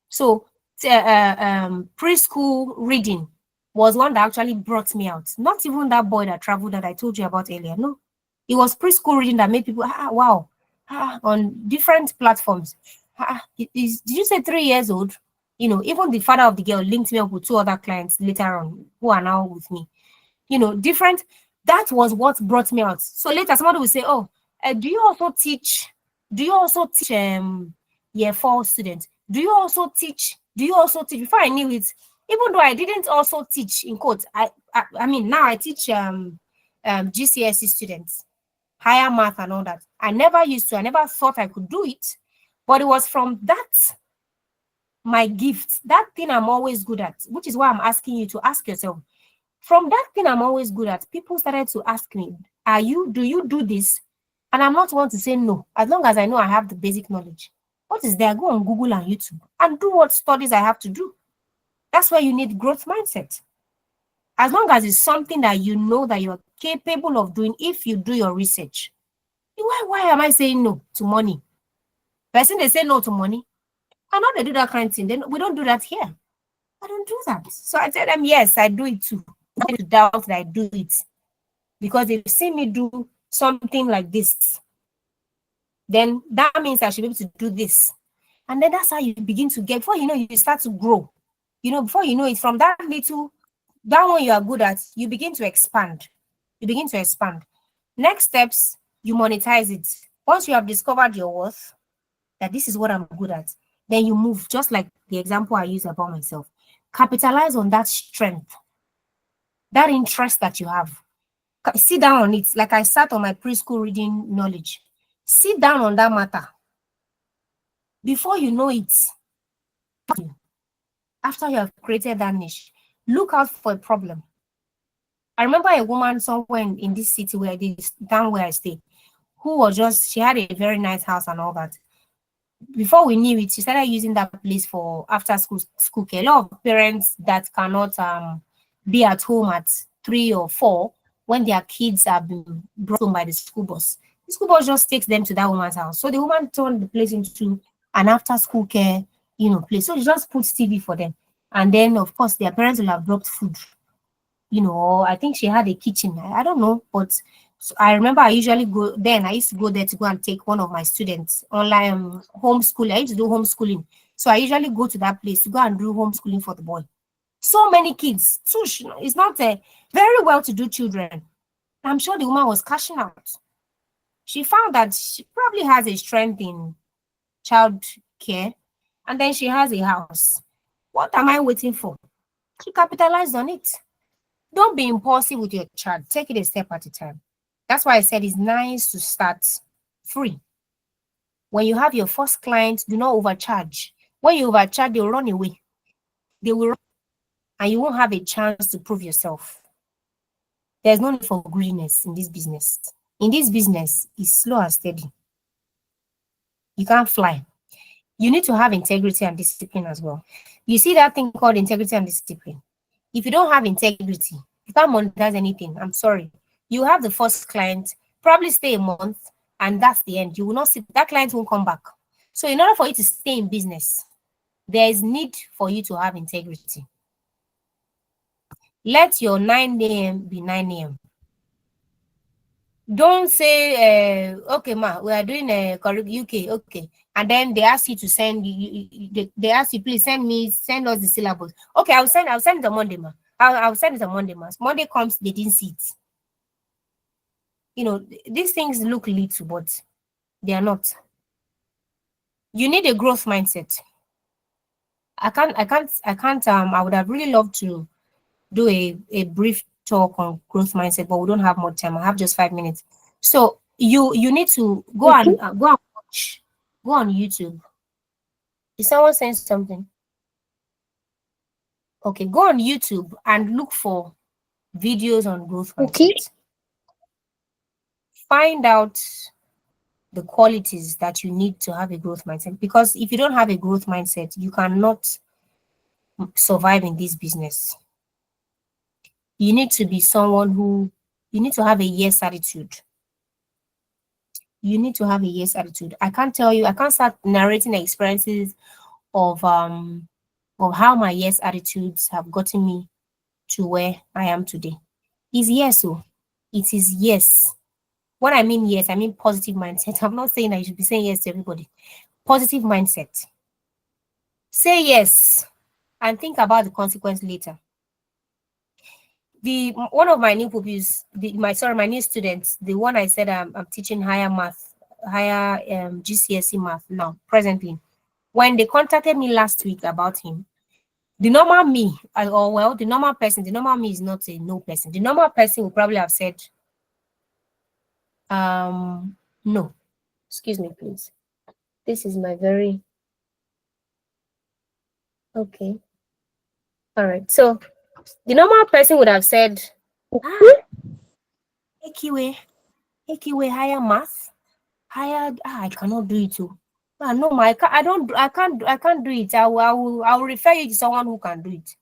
So preschool reading was one that actually brought me out. Not even that boy that traveled that I told you about earlier. No, it was preschool reading that made people, wow, on different platforms. Did you say 3 years old? Even the father of the girl linked me up with 2 other clients later on who are now with me. Different. That was what brought me out. So later somebody will say, oh, do you also teach year 4 students? Do you also teach? Before I knew it, even though I didn't also teach, in quotes, I mean, now I teach GCSE students, higher math and all that. I never thought I could do it, but it was from that, my gift, that thing I'm always good at, which is why I'm asking you to ask yourself, from that thing I'm always good at, people started to ask me, do you do this? And I'm not one to say no, as long as I know I have the basic knowledge. What is there? Go on Google and YouTube and do what studies I have to do. That's why you need growth mindset. As long as it's something that you know that you're capable of doing, if you do your research. Why am I saying no to money? Person, they say no to money. I know they do that kind of thing. Then we don't do that here. I don't do that. So I tell them, yes, I do it too. I doubt that I do it. Because if you see me do something like this, then that means I should be able to do this. And then that's how you begin to get, before you know, you start to grow. Before you know it, from that one you are good at, you begin to expand. Next steps, you monetize it. Once you have discovered your worth, that this is what I'm good at, then you move, just like the example I use about myself. Capitalize on that strength, that interest that you have. Sit down on it, like I sat on my preschool reading knowledge. Sit down on that matter. Before you know it, after you have created that niche, look out for a problem. I remember a woman somewhere in this city down where I stay, who was she had a very nice house and all that. Before we knew it, she started using that place for after school care. A lot of parents that cannot be at home at 3 or 4 when their kids have been brought home by the school bus. The school bus just takes them to that woman's house. So the woman turned the place into an after school care, place. So she just puts TV for them. And then, of course, their parents will have dropped food. I think she had a kitchen. I don't know, but so I remember I used to go there to go and take one of my students online homeschooling. I used to do homeschooling. So I usually go to that place to go and do homeschooling for the boy. So many kids. So it's not a very well-to-do children. I'm sure the woman was cashing out. She found that she probably has a strength in child care, and then she has a house. What am I waiting for? She capitalized on it. Don't be impulsive with your child. Take it a step at a time. That's why I said it's nice to start free. When you have your first client, do not overcharge. When you overcharge, they'll run away. They will run, and you won't have a chance to prove yourself. There's no need for greediness in this business. In this business, it's slow and steady. You can't fly. You need to have integrity and discipline as well. You see that thing called integrity and discipline. If you don't have integrity, you can't monetize anything. I'm sorry. You have the first client, probably stay a month, and that's the end. You will not see that client won't come back. So in order for you to stay in business, there is need for you to have integrity. Let your 9 a.m. be 9 a.m. Don't say, okay, ma, we are doing a UK, okay, and then they ask you to send they ask you, please send us the syllabus. Okay, I'll send it on Monday, ma. I'll send it on Monday, ma. Monday comes, they didn't see it. You know, these things look little, but they are not. You need a growth mindset. I would have really loved to do a brief talk on growth mindset, but we don't have more time. I have just 5 minutes. So you need to go Okay. and watch, go on YouTube. Is someone saying something? Okay, go on YouTube and look for videos on growth Okay. mindset. Find out the qualities that you need to have a growth mindset, because if you don't have a growth mindset, you cannot survive in this business. You need to be someone who, you need to have a yes attitude. You need to have a yes attitude. I can't tell you, I can't start narrating experiences of how my yes attitudes have gotten me to where I am today. Is yes, so it is yes. When I mean yes, I mean positive mindset. I'm not saying that you should be saying yes to everybody. Positive mindset. Say yes and think about the consequence later. The one of my new pupils, my new students, the one I said I'm teaching higher math, higher GCSE math now presently. When they contacted me last week about him, the normal me, the normal person, the normal me is not a no person. The normal person would probably have said, no. Excuse me, please. This is my very okay. All right. So the normal person would have said, ah, AQA, AQA, higher math, higher. I cannot do it too. Ah, no, I can't do it. I will refer you to someone who can do it.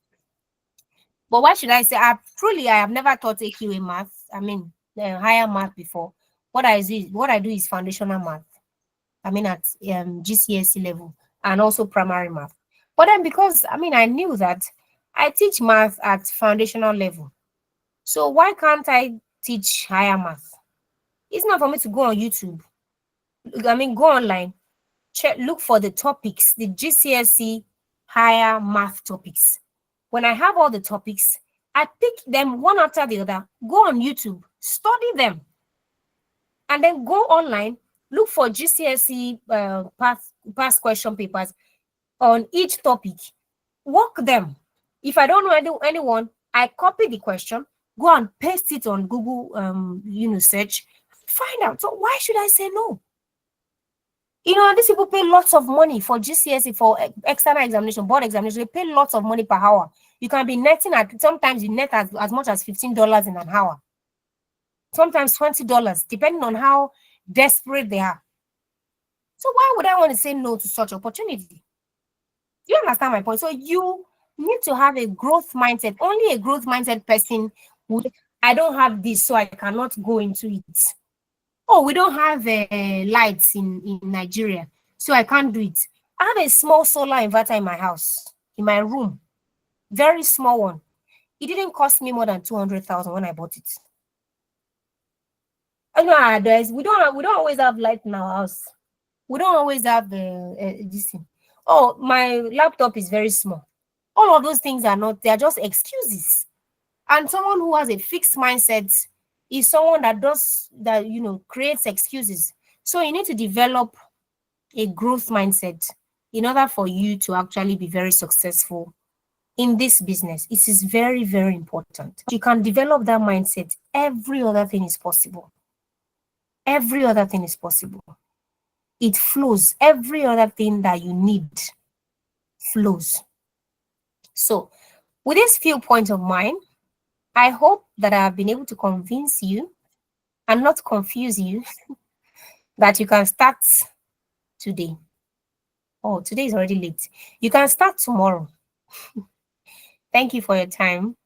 But why should I say? I have never taught AQA math. I mean, higher math before. What I do is foundational math. I mean, at GCSE level and also primary math. But then because I knew that I teach math at foundational level. So why can't I teach higher math? It's not for me to go on YouTube. Go online, look for the topics, the GCSE higher math topics. When I have all the topics, I pick them one after the other, go on YouTube, study them, and then go online, look for GCSE past question papers on each topic, work them. If I don't know anyone, I copy the question, go and paste it on Google, search, find out. So why should I say no? These people pay lots of money for GCSE, for external examination, board examination. They pay lots of money per hour. You can be netting sometimes you net as much as $15 in an hour. Sometimes $20, depending on how desperate they are. So why would I want to say no to such opportunity? You understand my point? So you need to have a growth mindset. Only a growth mindset person would, I don't have this, so I cannot go into it. Oh, we don't have lights in Nigeria, so I can't do it. I have a small solar inverter in my house, in my room. Very small one. It didn't cost me more than 200,000 when I bought it. I know we don't always have light in our house. We don't always have this thing. Oh, my laptop is very small. All of those things are not, they are just excuses. And someone who has a fixed mindset is someone that creates excuses. So you need to develop a growth mindset in order for you to actually be very successful in this business. It is very, very important. You can develop that mindset. Every other thing is possible. Every other thing is possible. It flows. Every other thing that you need flows. So with these few points of mine, I hope that I have been able to convince you and not confuse you that you can start today. Oh, today is already late. You can start tomorrow. Thank you for your time.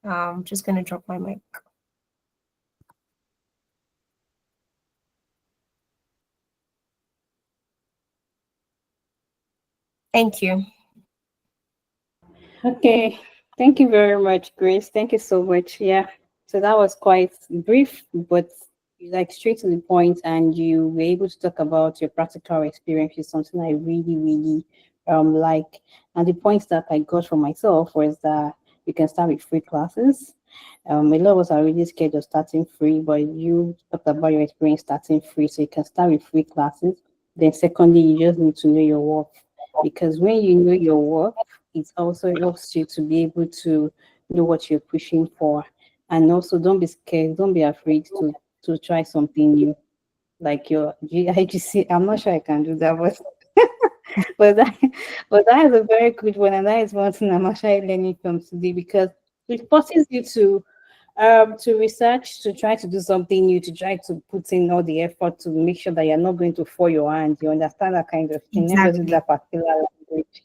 I'm just going to drop my mic. Thank you. Okay, thank you very much, Grace. Thank you so much. Yeah, so that was quite brief, but like straight to the point, and you were able to talk about your practical experience, which is something I really, really like. And the points that I got for myself was that you can start with free classes. A lot of us are really scared of starting free, but you talked about your experience starting free, so you can start with free classes. Then, secondly, you just need to know your worth, because when you know your worth, it also helps you to be able to know what you're pushing for. And also, don't be scared, don't be afraid to try something new. Like your GIGC, I'm not sure I can do that, but but that, but that is a very good one, and that is one thing I'm actually learning from today, because it forces you to research, to try to do something new, to try to put in all the effort to make sure that you're not going to fall your hand. You understand that kind of thing. Let me just use Exactly. that particular language.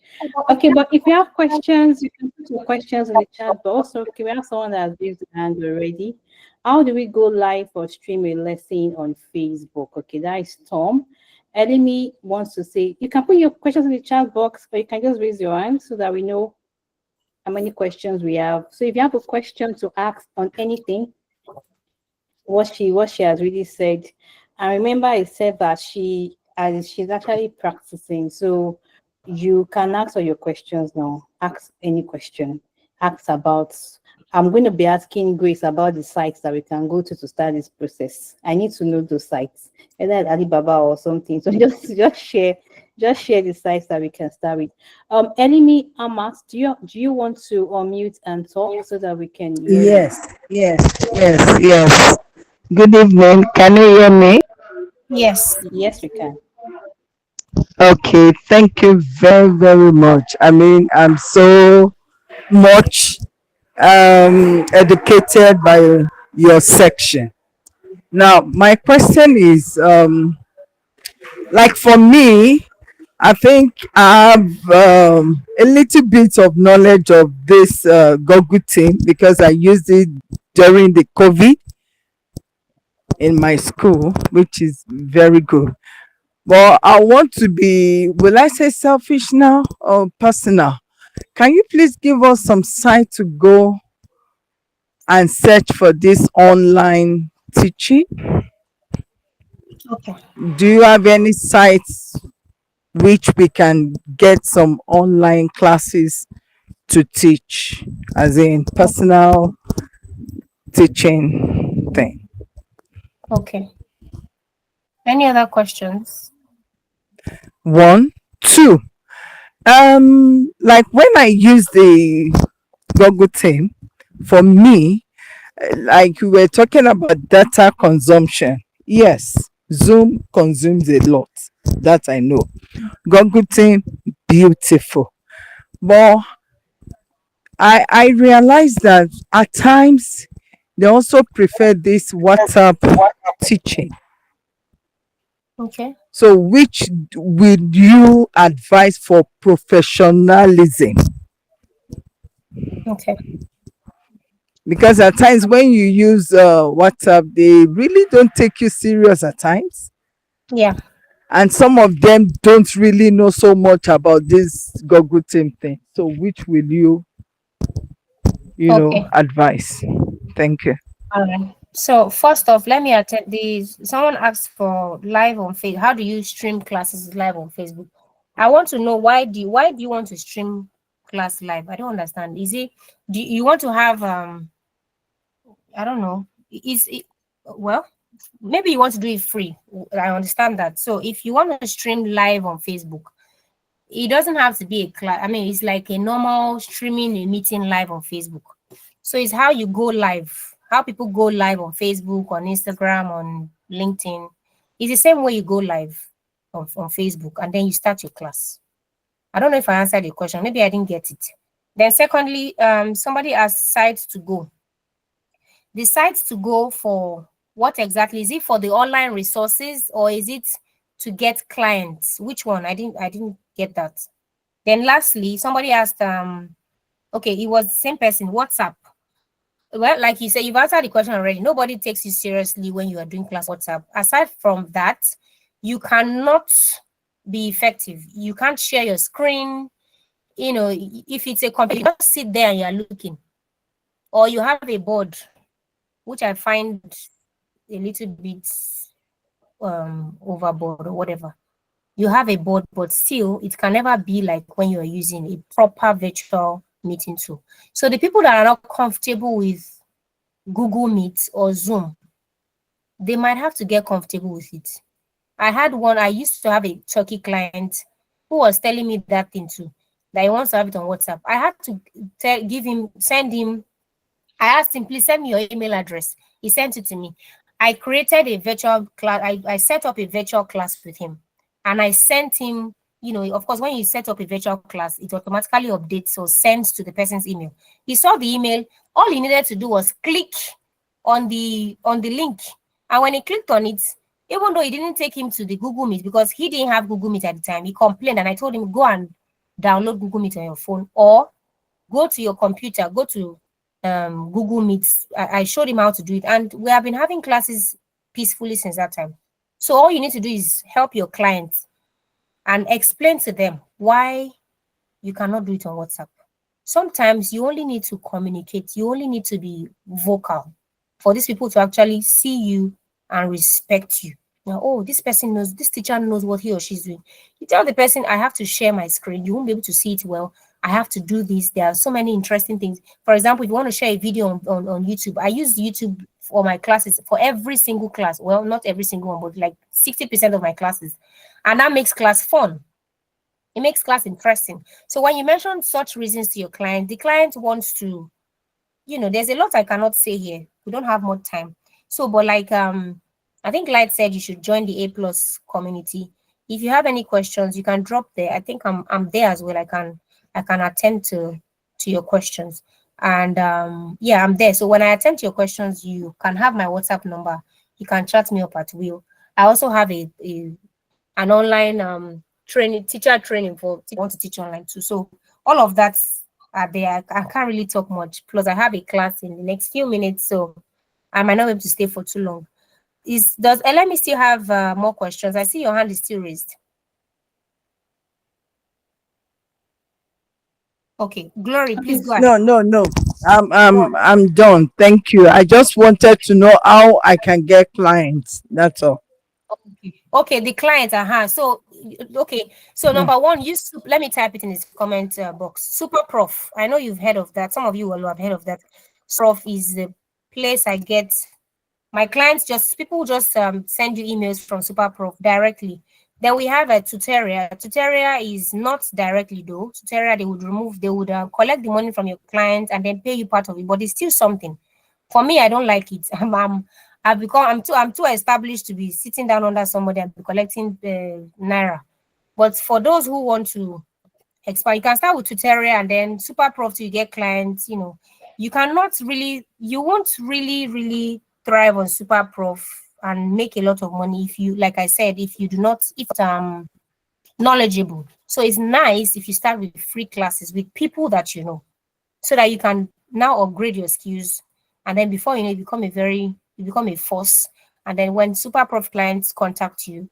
Okay, but if you have questions, you can put your questions in the chat. But also, okay, we have someone that has raised their hand already. How do we go live or stream a lesson on Facebook? Okay, that is Tom. Elimi wants to say you can put your questions in the chat box, or you can just raise your hand so that we know how many questions we have. So if you have a question to ask on anything, what she has really said. I remember I said that she's actually practicing. So you can ask all your questions now. Ask any question. Ask about. I'm going to be asking Grace about the sites that we can go to start this process. I need to know those sites, whether it's Alibaba or something. So just share the sites that we can start with. Elimi Amas, do you want to unmute and talk so that we can hear you? Yes, yes, yes, yes. Good evening. Can you hear me? Yes. Yes, we can. Okay, thank you very, very much. I mean, I'm so much educated by your section. Now, my question is like for me, I think I have a little bit of knowledge of this Google thing because I used it during the COVID in my school, which is very good. But I want to be, will I say selfish now or personal? Can you please give us some site to go and search for this online teaching? Okay. Do you have any sites which we can get some online classes to teach, as in personal teaching thing? Okay. Any other questions? One, two. Like when I use the Google thing, for me, like we were talking about data consumption. Yes, Zoom consumes a lot. That I know. Google thing, beautiful. But I realized that at times they also prefer this WhatsApp teaching. Okay. So which would you advise for professionalism? Okay. Because at times when you use WhatsApp, they really don't take you serious at times, Yeah. and some of them don't really know so much about this Google team thing. So which will you Okay. advise? Thank you. All right. So first off, let me attend these. Someone asked for live on Facebook. How do you stream classes live on Facebook? I want to know why do you want to stream class live? I don't understand. Is it do you want to have I don't know. Is it well maybe you want to do it free. I understand that. So if you want to stream live on Facebook, it doesn't have to be a class. I mean, it's like a normal streaming a meeting live on Facebook. So it's how you go live, how people go live on Facebook, on Instagram, on LinkedIn. It's the same way you go live on Facebook and then you start your class. I don't know if I answered the question. Maybe I didn't get it. Then secondly, somebody asked sites to go. The sites to go for what exactly? Is it for the online resources or is it to get clients? Which one? I didn't get that. Then lastly, somebody asked, okay, it was the same person, WhatsApp. Well, like you said, you've answered the question already. Nobody takes you seriously when you are doing class WhatsApp. Aside from that, you cannot be effective. You can't share your screen. If it's a computer, you just sit there and you're looking. Or you have a board, which I find a little bit overboard or whatever. You have a board, but still, it can never be like when you're using a proper virtual meeting tool. So the people that are not comfortable with Google Meet or Zoom, they might have to get comfortable with it. I used to have a Turkey client who was telling me that thing too, that he wants to have it on WhatsApp. I had to I asked him, please send me your email address. He sent it to me. I created a virtual class. I set up a virtual class with him. And I sent him, of course, when you set up a virtual class, it automatically updates or sends to the person's email. He saw the email. All he needed to do was click on the link. And when he clicked on it, even though it didn't take him to the Google Meet because he didn't have Google Meet at the time, he complained. And I told him, go and download Google Meet on your phone or go to your computer, go to Google Meets. I showed him how to do it, and we have been having classes peacefully since that time. So all you need to do is help your clients and explain to them why you cannot do it on WhatsApp. Sometimes you only need to communicate. You only need to be vocal for these people to actually see you and respect you. Now, oh, this teacher knows what he or she's doing. You tell the person, I have to share my screen. You won't be able to see it well. I have to do this. There are so many interesting things. For example, if you want to share a video on YouTube, I use YouTube for my classes, for every single class. Well, not every single one, but like 60% of my classes. And that makes class fun. It makes class interesting. So when you mention such reasons to your client, the client wants to, there's a lot I cannot say here. We don't have more time. So, but like, I think Light said you should join the A+ community. If you have any questions, you can drop there. I think I'm there as well. I can attend to your questions. And yeah, I'm there. So when I attend to your questions, you can have my WhatsApp number. You can chat me up at will. I also have an online teacher training for people who want to teach online too. So all of that are there. I can't really talk much. Plus, I have a class in the next few minutes, so I might not be able to stay for too long. Does Elemi still have more questions? I see your hand is still raised. Okay, Glory, please go ahead. No. I'm done. Thank you. I just wanted to know how I can get clients. That's all. Okay, the client, So, okay. So number one, let me type it in this comment box. Super Prof. I know you've heard of that. Some of you will have heard of that. Prof is the place I get my clients. People just send you emails from Super Prof directly. Then we have a Tutoria. Tutoria is not directly though. Tutoria, they would collect the money from your client and then pay you part of it, but it's still something. For me, I don't like it. I'm too established to be sitting down under somebody and be collecting naira. But for those who want to expand, you can start with Tutoria and then Super Prof till you get clients. You won't really thrive on Super Prof and make a lot of money if you, like I said, if knowledgeable. So it's nice if you start with free classes with people that you know, so that you can now upgrade your skills, and then before you know, you become a force. And then when Super Prof clients contact you,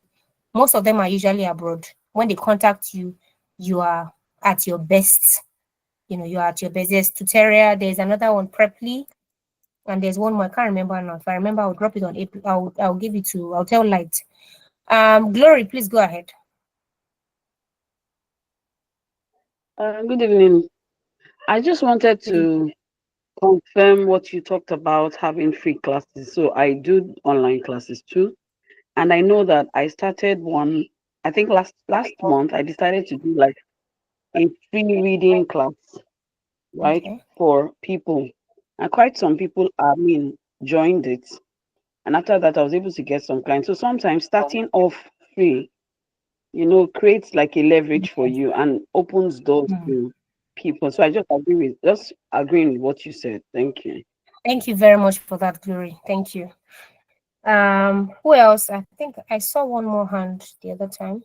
most of them are usually abroad. When they contact you, you are at your best. You are at your best. There's Tutoria, there's another one, Preply, and there's one more. I can't remember now. If I remember, I'll drop it on April. I'll give it to. I'll tell Light. Glory, please go ahead. Good evening. I just wanted to confirm what you talked about having free classes. So I do online classes too, and I know that I started one. I think last month I decided to do like a free reading class, right, Okay. for people, and quite some people joined it, and after that I was able to get some clients. So sometimes starting off free, creates like a leverage for you and opens doors to people. So I just agreeing with what you said. Thank you. Thank you very much for that, Glory. Thank you. Who else? I think I saw one more hand the other time.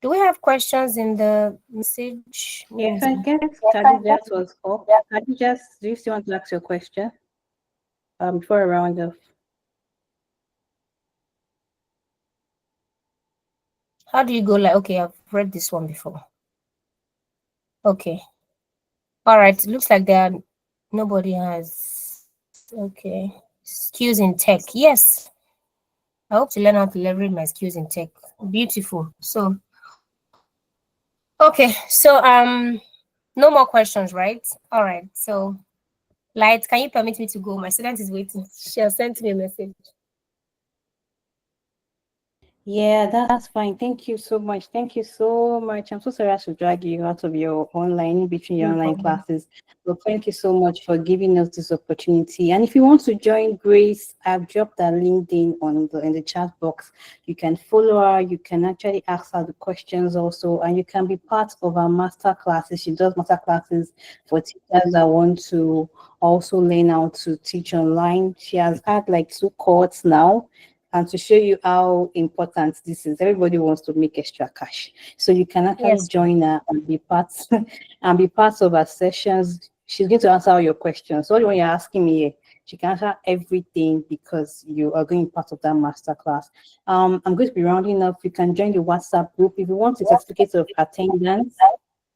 Do we have questions in the message? Let me Yes, I see. guess Khadija was up. Khadija, do you still want to ask your question before I round off? How do you go like, okay, I've read this one before. Okay. All right. It looks like there are, nobody has. Okay. Skills in tech. Yes. I hope to learn how to leverage my skills in tech. Beautiful. So, okay. So, no more questions, right? All right. So, Light, can you permit me to go? My student is waiting. She has sent me a message. Yeah, that's fine. Thank you so much. Thank you so much. I'm so sorry I have to drag you out of your online, in between your No online problem. classes. But thank you so much for giving us this opportunity. And if you want to join Grace, I've dropped her LinkedIn on the in the chat box. You can follow her. You can actually ask her the questions also, and you can be part of our master classes. She does master classes for teachers that want to also learn how to teach online. She has had like 2 cohorts now, and to show you how important this is. Everybody wants to make extra cash, so you can actually Yes. join her and be part and be part of her sessions. She's going to answer all your questions. So when you're asking me here, she can answer everything because you are going part of that masterclass. I'm going to be rounding up. You can join the WhatsApp group if you want a certificate of attendance.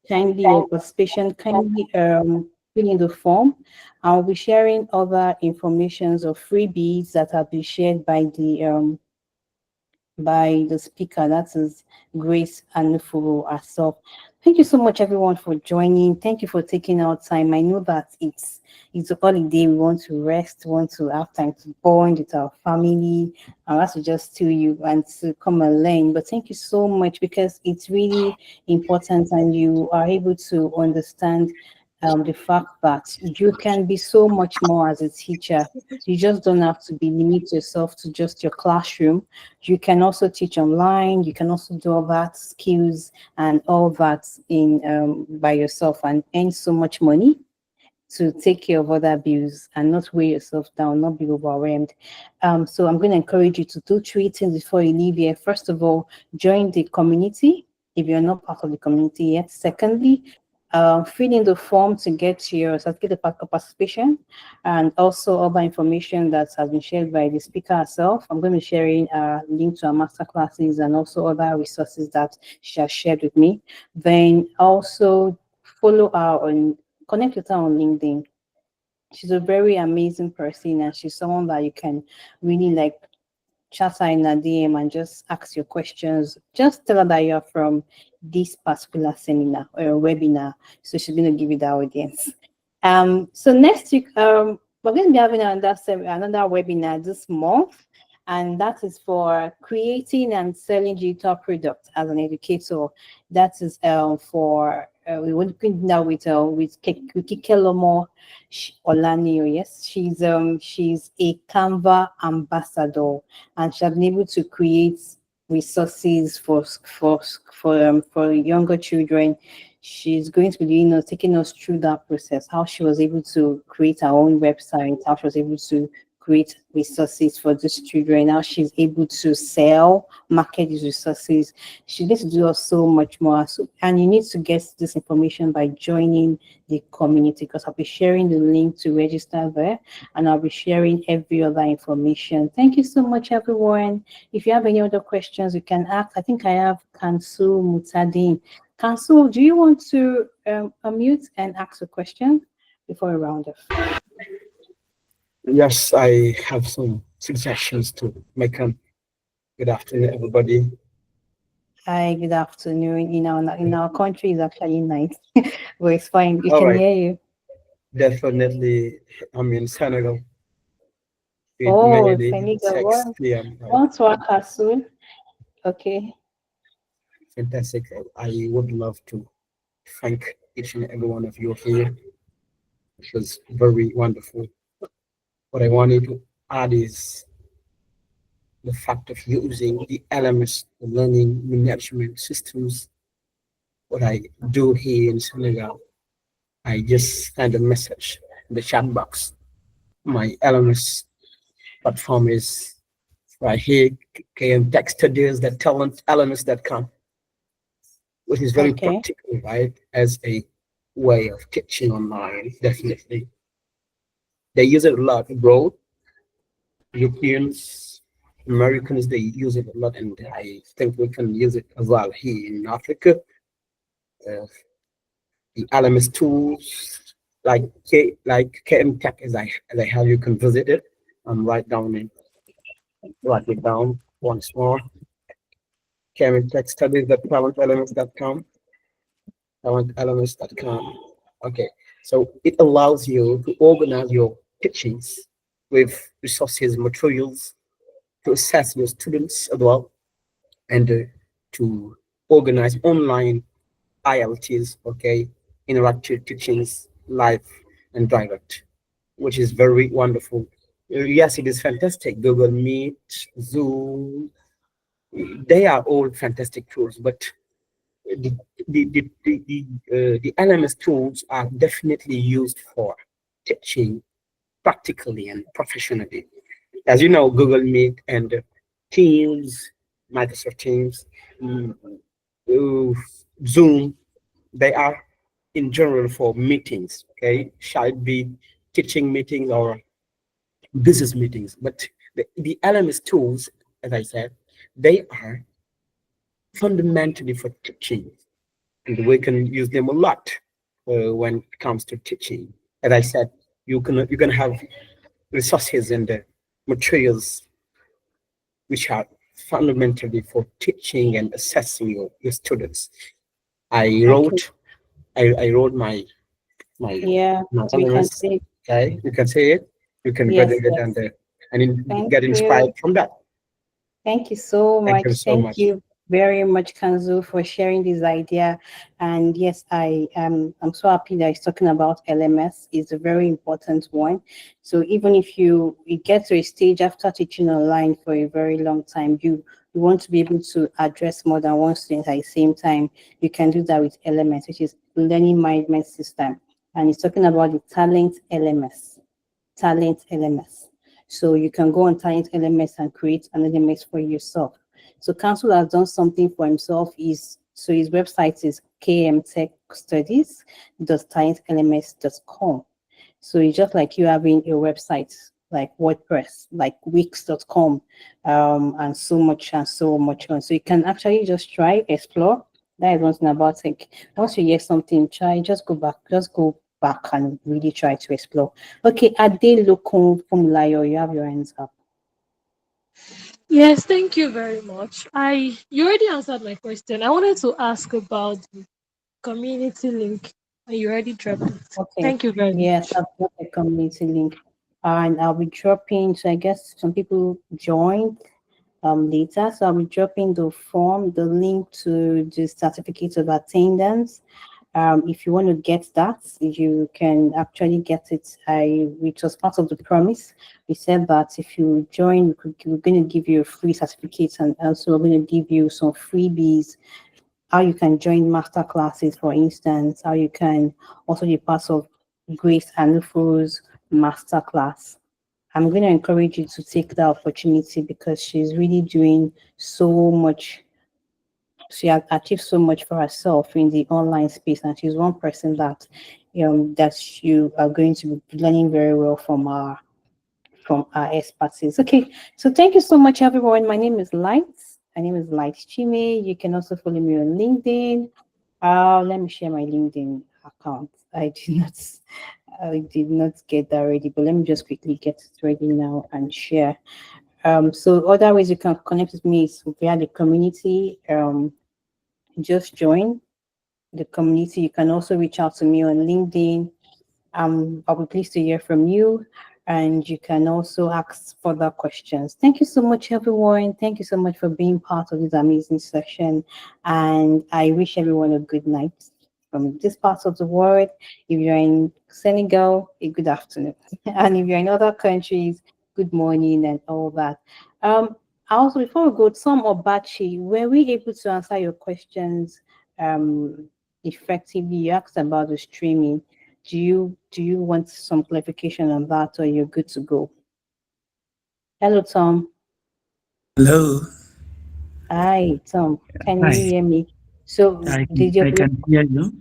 Kindly your participation, kindly fill in the form. I'll be sharing other informations or freebies that have been shared by the speaker, that is Grace Anuforo herself. Thank you so much, everyone, for joining. Thank you for taking our time. I know that it's a holiday. We want to rest, want to have time to bond with our family, and that's to just to you and to come and learn. But thank you so much because it's really important, and you are able to understand the fact that you can be so much more as a teacher. You just don't have to be limit yourself to just your classroom. You can also teach online. You can also do all that skills and all that in by yourself and earn so much money to take care of other bills and not weigh yourself down, not be overwhelmed. So I'm going to encourage you to do 3 things before you leave here. First of all, join the community if you're not part of the community yet. Secondly, fill in the form to get your certificate of participation and also other information that has been shared by the speaker herself. I'm going to be sharing a link to our master classes and also other resources that she has shared with me. Then also follow her on connect with her on LinkedIn. She's a very amazing person and she's someone that you can really like chat her in a DM and just ask your questions. Just tell her that you're from this particular seminar or webinar. So she's going to give you the audience. So next week, we're going to be having another webinar this month, and that is for creating and selling digital products as an educator. That is for we will be now with Kikelomo Olanio. Yes, she's a Canva ambassador, and she has been able to create resources for younger children. She's going to be taking us through that process, how she was able to create her own website, how she was able to create resources for these children, how she's able to sell, market these resources. She needs to do us so much more. So, and you need to get this information by joining the community because I'll be sharing the link to register there and I'll be sharing every other information. Thank you so much, everyone. If you have any other questions, you can ask. I think I have Kansu Mutadin. Kansu, do you want to unmute and ask a question before we round off? Yes, I have some suggestions to make. Good afternoon, everybody. Hi, good afternoon. In our country is actually night, but it's fine. We All can right, hear you. definitely. I'm in Senegal. It Oh, nearly Senegal. 6 p.m. Right? What's Waka soon? Okay. Fantastic. I would love to thank each and every one of you here. It was very wonderful. What I wanted to add is the fact of using the LMS, the learning management systems. What I do here in Senegal, I just send a message in the chat box. My LMS platform is right here, KM Tech Studies, that talent elements.com, which is very Okay. practical, right? As a way of teaching online, definitely. They use it a lot abroad. Europeans, Americans, they use it a lot, and I think we can use it as well here in Africa. Uh, the LMS tools like KM Tech, as I have, you can visit it and write it down once more. KM Tech Studies, the talentelements.com. Okay, so it allows you to organize your teachings with resources, materials, to assess your students as well, and to organize online ILTs, okay, interactive teachings, live and direct, which is very wonderful. Yes, it is fantastic. Google Meet, Zoom, they are all fantastic tools, but the the LMS tools are definitely used for teaching practically and professionally. As you know, Google Meet and Teams, Microsoft Teams, mm, uh, Zoom, they are in general for meetings. Okay, shall it be teaching meetings or business meetings? But the LMS tools, as I said, they are fundamentally for teaching, and we can use them a lot when it comes to teaching. As I said, you can have resources and materials which are fundamentally for teaching and assessing your students. I Okay. wrote I wrote my Yeah, my we can elements. see. Okay, you can see it. You can Yes, visit it yes. and Thank get inspired you. from that. Thank you so Thank you much. so Thank much. you very much, Kanzu, for sharing this idea. And yes, I'm so happy that he's talking about LMS. It's a very important one. So even if you get to a stage after teaching online for a very long time, you want to be able to address more than one student at the same time, you can do that with LMS, which is Learning Management System. And he's talking about the Talent LMS. Talent LMS. So you can go on Talent LMS and create an LMS for yourself. So Council has done something for himself. So his website is kmtechstudies.talentlms.com. So it's just like you having a website like WordPress, like Wix.com, and so much and so much on. So you can actually just try, explore. That is one thing about it. Once you hear something, try, just go back and really try to explore. Okay, Ade Lokun Fumlayo, you have your hands up. Yes, thank you very much. You already answered my question. I wanted to ask about the community link, and you already dropped it. Okay. Thank you very Yes, much. I've got a community link. And I'll be dropping, so I guess some people joined later. So I'll be dropping the form, the link to the certificate of attendance. If you want to get that, you can actually get it. Which was part of the promise. We said that if you join, we're going to give you a free certificate, and also we're going to give you some freebies. How you can join master classes, for instance. How you can also be part of Grace Anuforo's master class. I'm going to encourage you to take that opportunity because she's really doing so much. She has achieved so much for herself in the online space, and she's one person that you are going to be learning very well from our expertise. Okay, so thank you so much, everyone. My name is Light. My name is Light Chime. You can also follow me on LinkedIn. Let me share my LinkedIn account. I did not get that ready, but let me just quickly get it ready now and share. So other ways you can connect with me is via the community. Just join the community. You can also reach out to me on LinkedIn. I'll be pleased to hear from you, and you can also ask further questions. Thank you so much, everyone. Thank you so much for being part of this amazing session, and I wish everyone a good night from this part of the world. If you're in Senegal, a good afternoon, and if you're in other countries, good morning and all that. Um, Also, before we go, Tom or Bachi, were we able to answer your questions effectively? You asked about the streaming. Do you want some clarification on that, or you're good to go? Hello, Tom. Hello. Hi, Tom. Can you Hi. hear me? So, did your I can hear you.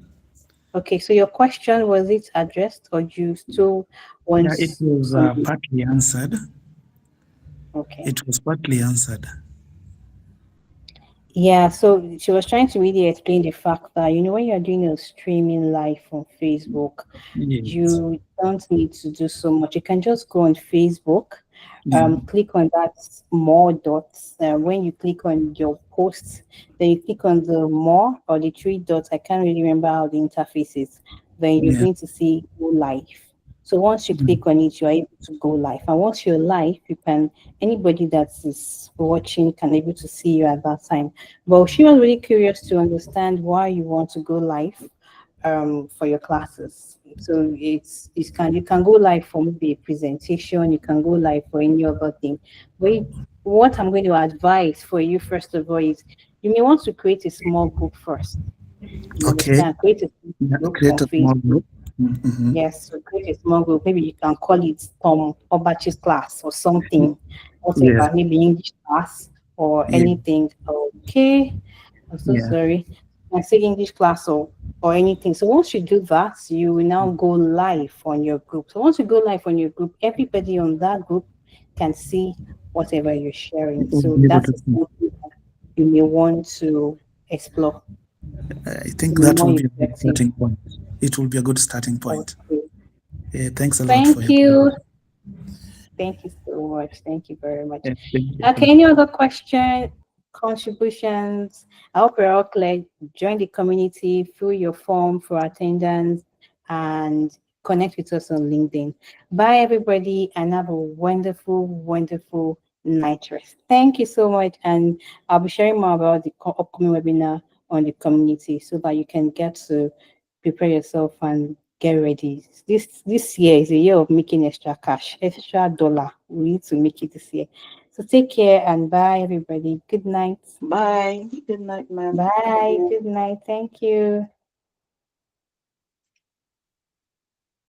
okay? So your question, was it addressed, or you still want Yeah, it was some? partly answered. Okay. It was partly answered. Yeah, so she was trying to really explain the fact that, when you're doing a streaming live on Facebook, Yes. you don't need to do so much. You can just go on Facebook, Yeah. click on that more dots. When you click on your posts, then you click on the more or the three dots. I can't really remember how the interface is. Then you're Yeah. going to see go live. So once you Mm. click on it, you're able to go live. And once you're live, you can anybody that is watching can able to see you at that time. But she was really curious to understand why you want to go live for your classes. So you can go live for maybe a presentation, you can go live for any other thing. But what I'm going to advise for you first of all is you may want to create a small group first. You Okay. understand? Create a Yeah. group on Create a small Facebook. group. Mm-hmm. Yes, so create a small group. Maybe you can call it Tom Obachi's class or something, Yes. whatever, maybe English class or Yeah. anything. Okay, I'm so Yeah. sorry. I say English class or anything. So once you do that, you will now go live on your group. So once you go live on your group, everybody on that group can see whatever you're sharing. We'll So be able that to is see. something that you may want to explore. I You think may that will more be a good effective. starting point. It will be a good starting point. Okay. Thanks a lot for Thank your you. contribution. Thank you so much. Thank you very much. Thank you. Okay, any other question, contributions? I hope you're all clear. Join the community, fill your form for attendance, and connect with us on LinkedIn. Bye, everybody, and have a wonderful, wonderful night rest. Thank you so much. And I'll be sharing more about the upcoming webinar on the community so that you can get to prepare yourself and get ready. This year is a year of making extra cash, extra dollar. We need to make it this year. So take care and bye, everybody. Good night. Bye. Good night, ma'am. Bye. Good night. Thank you.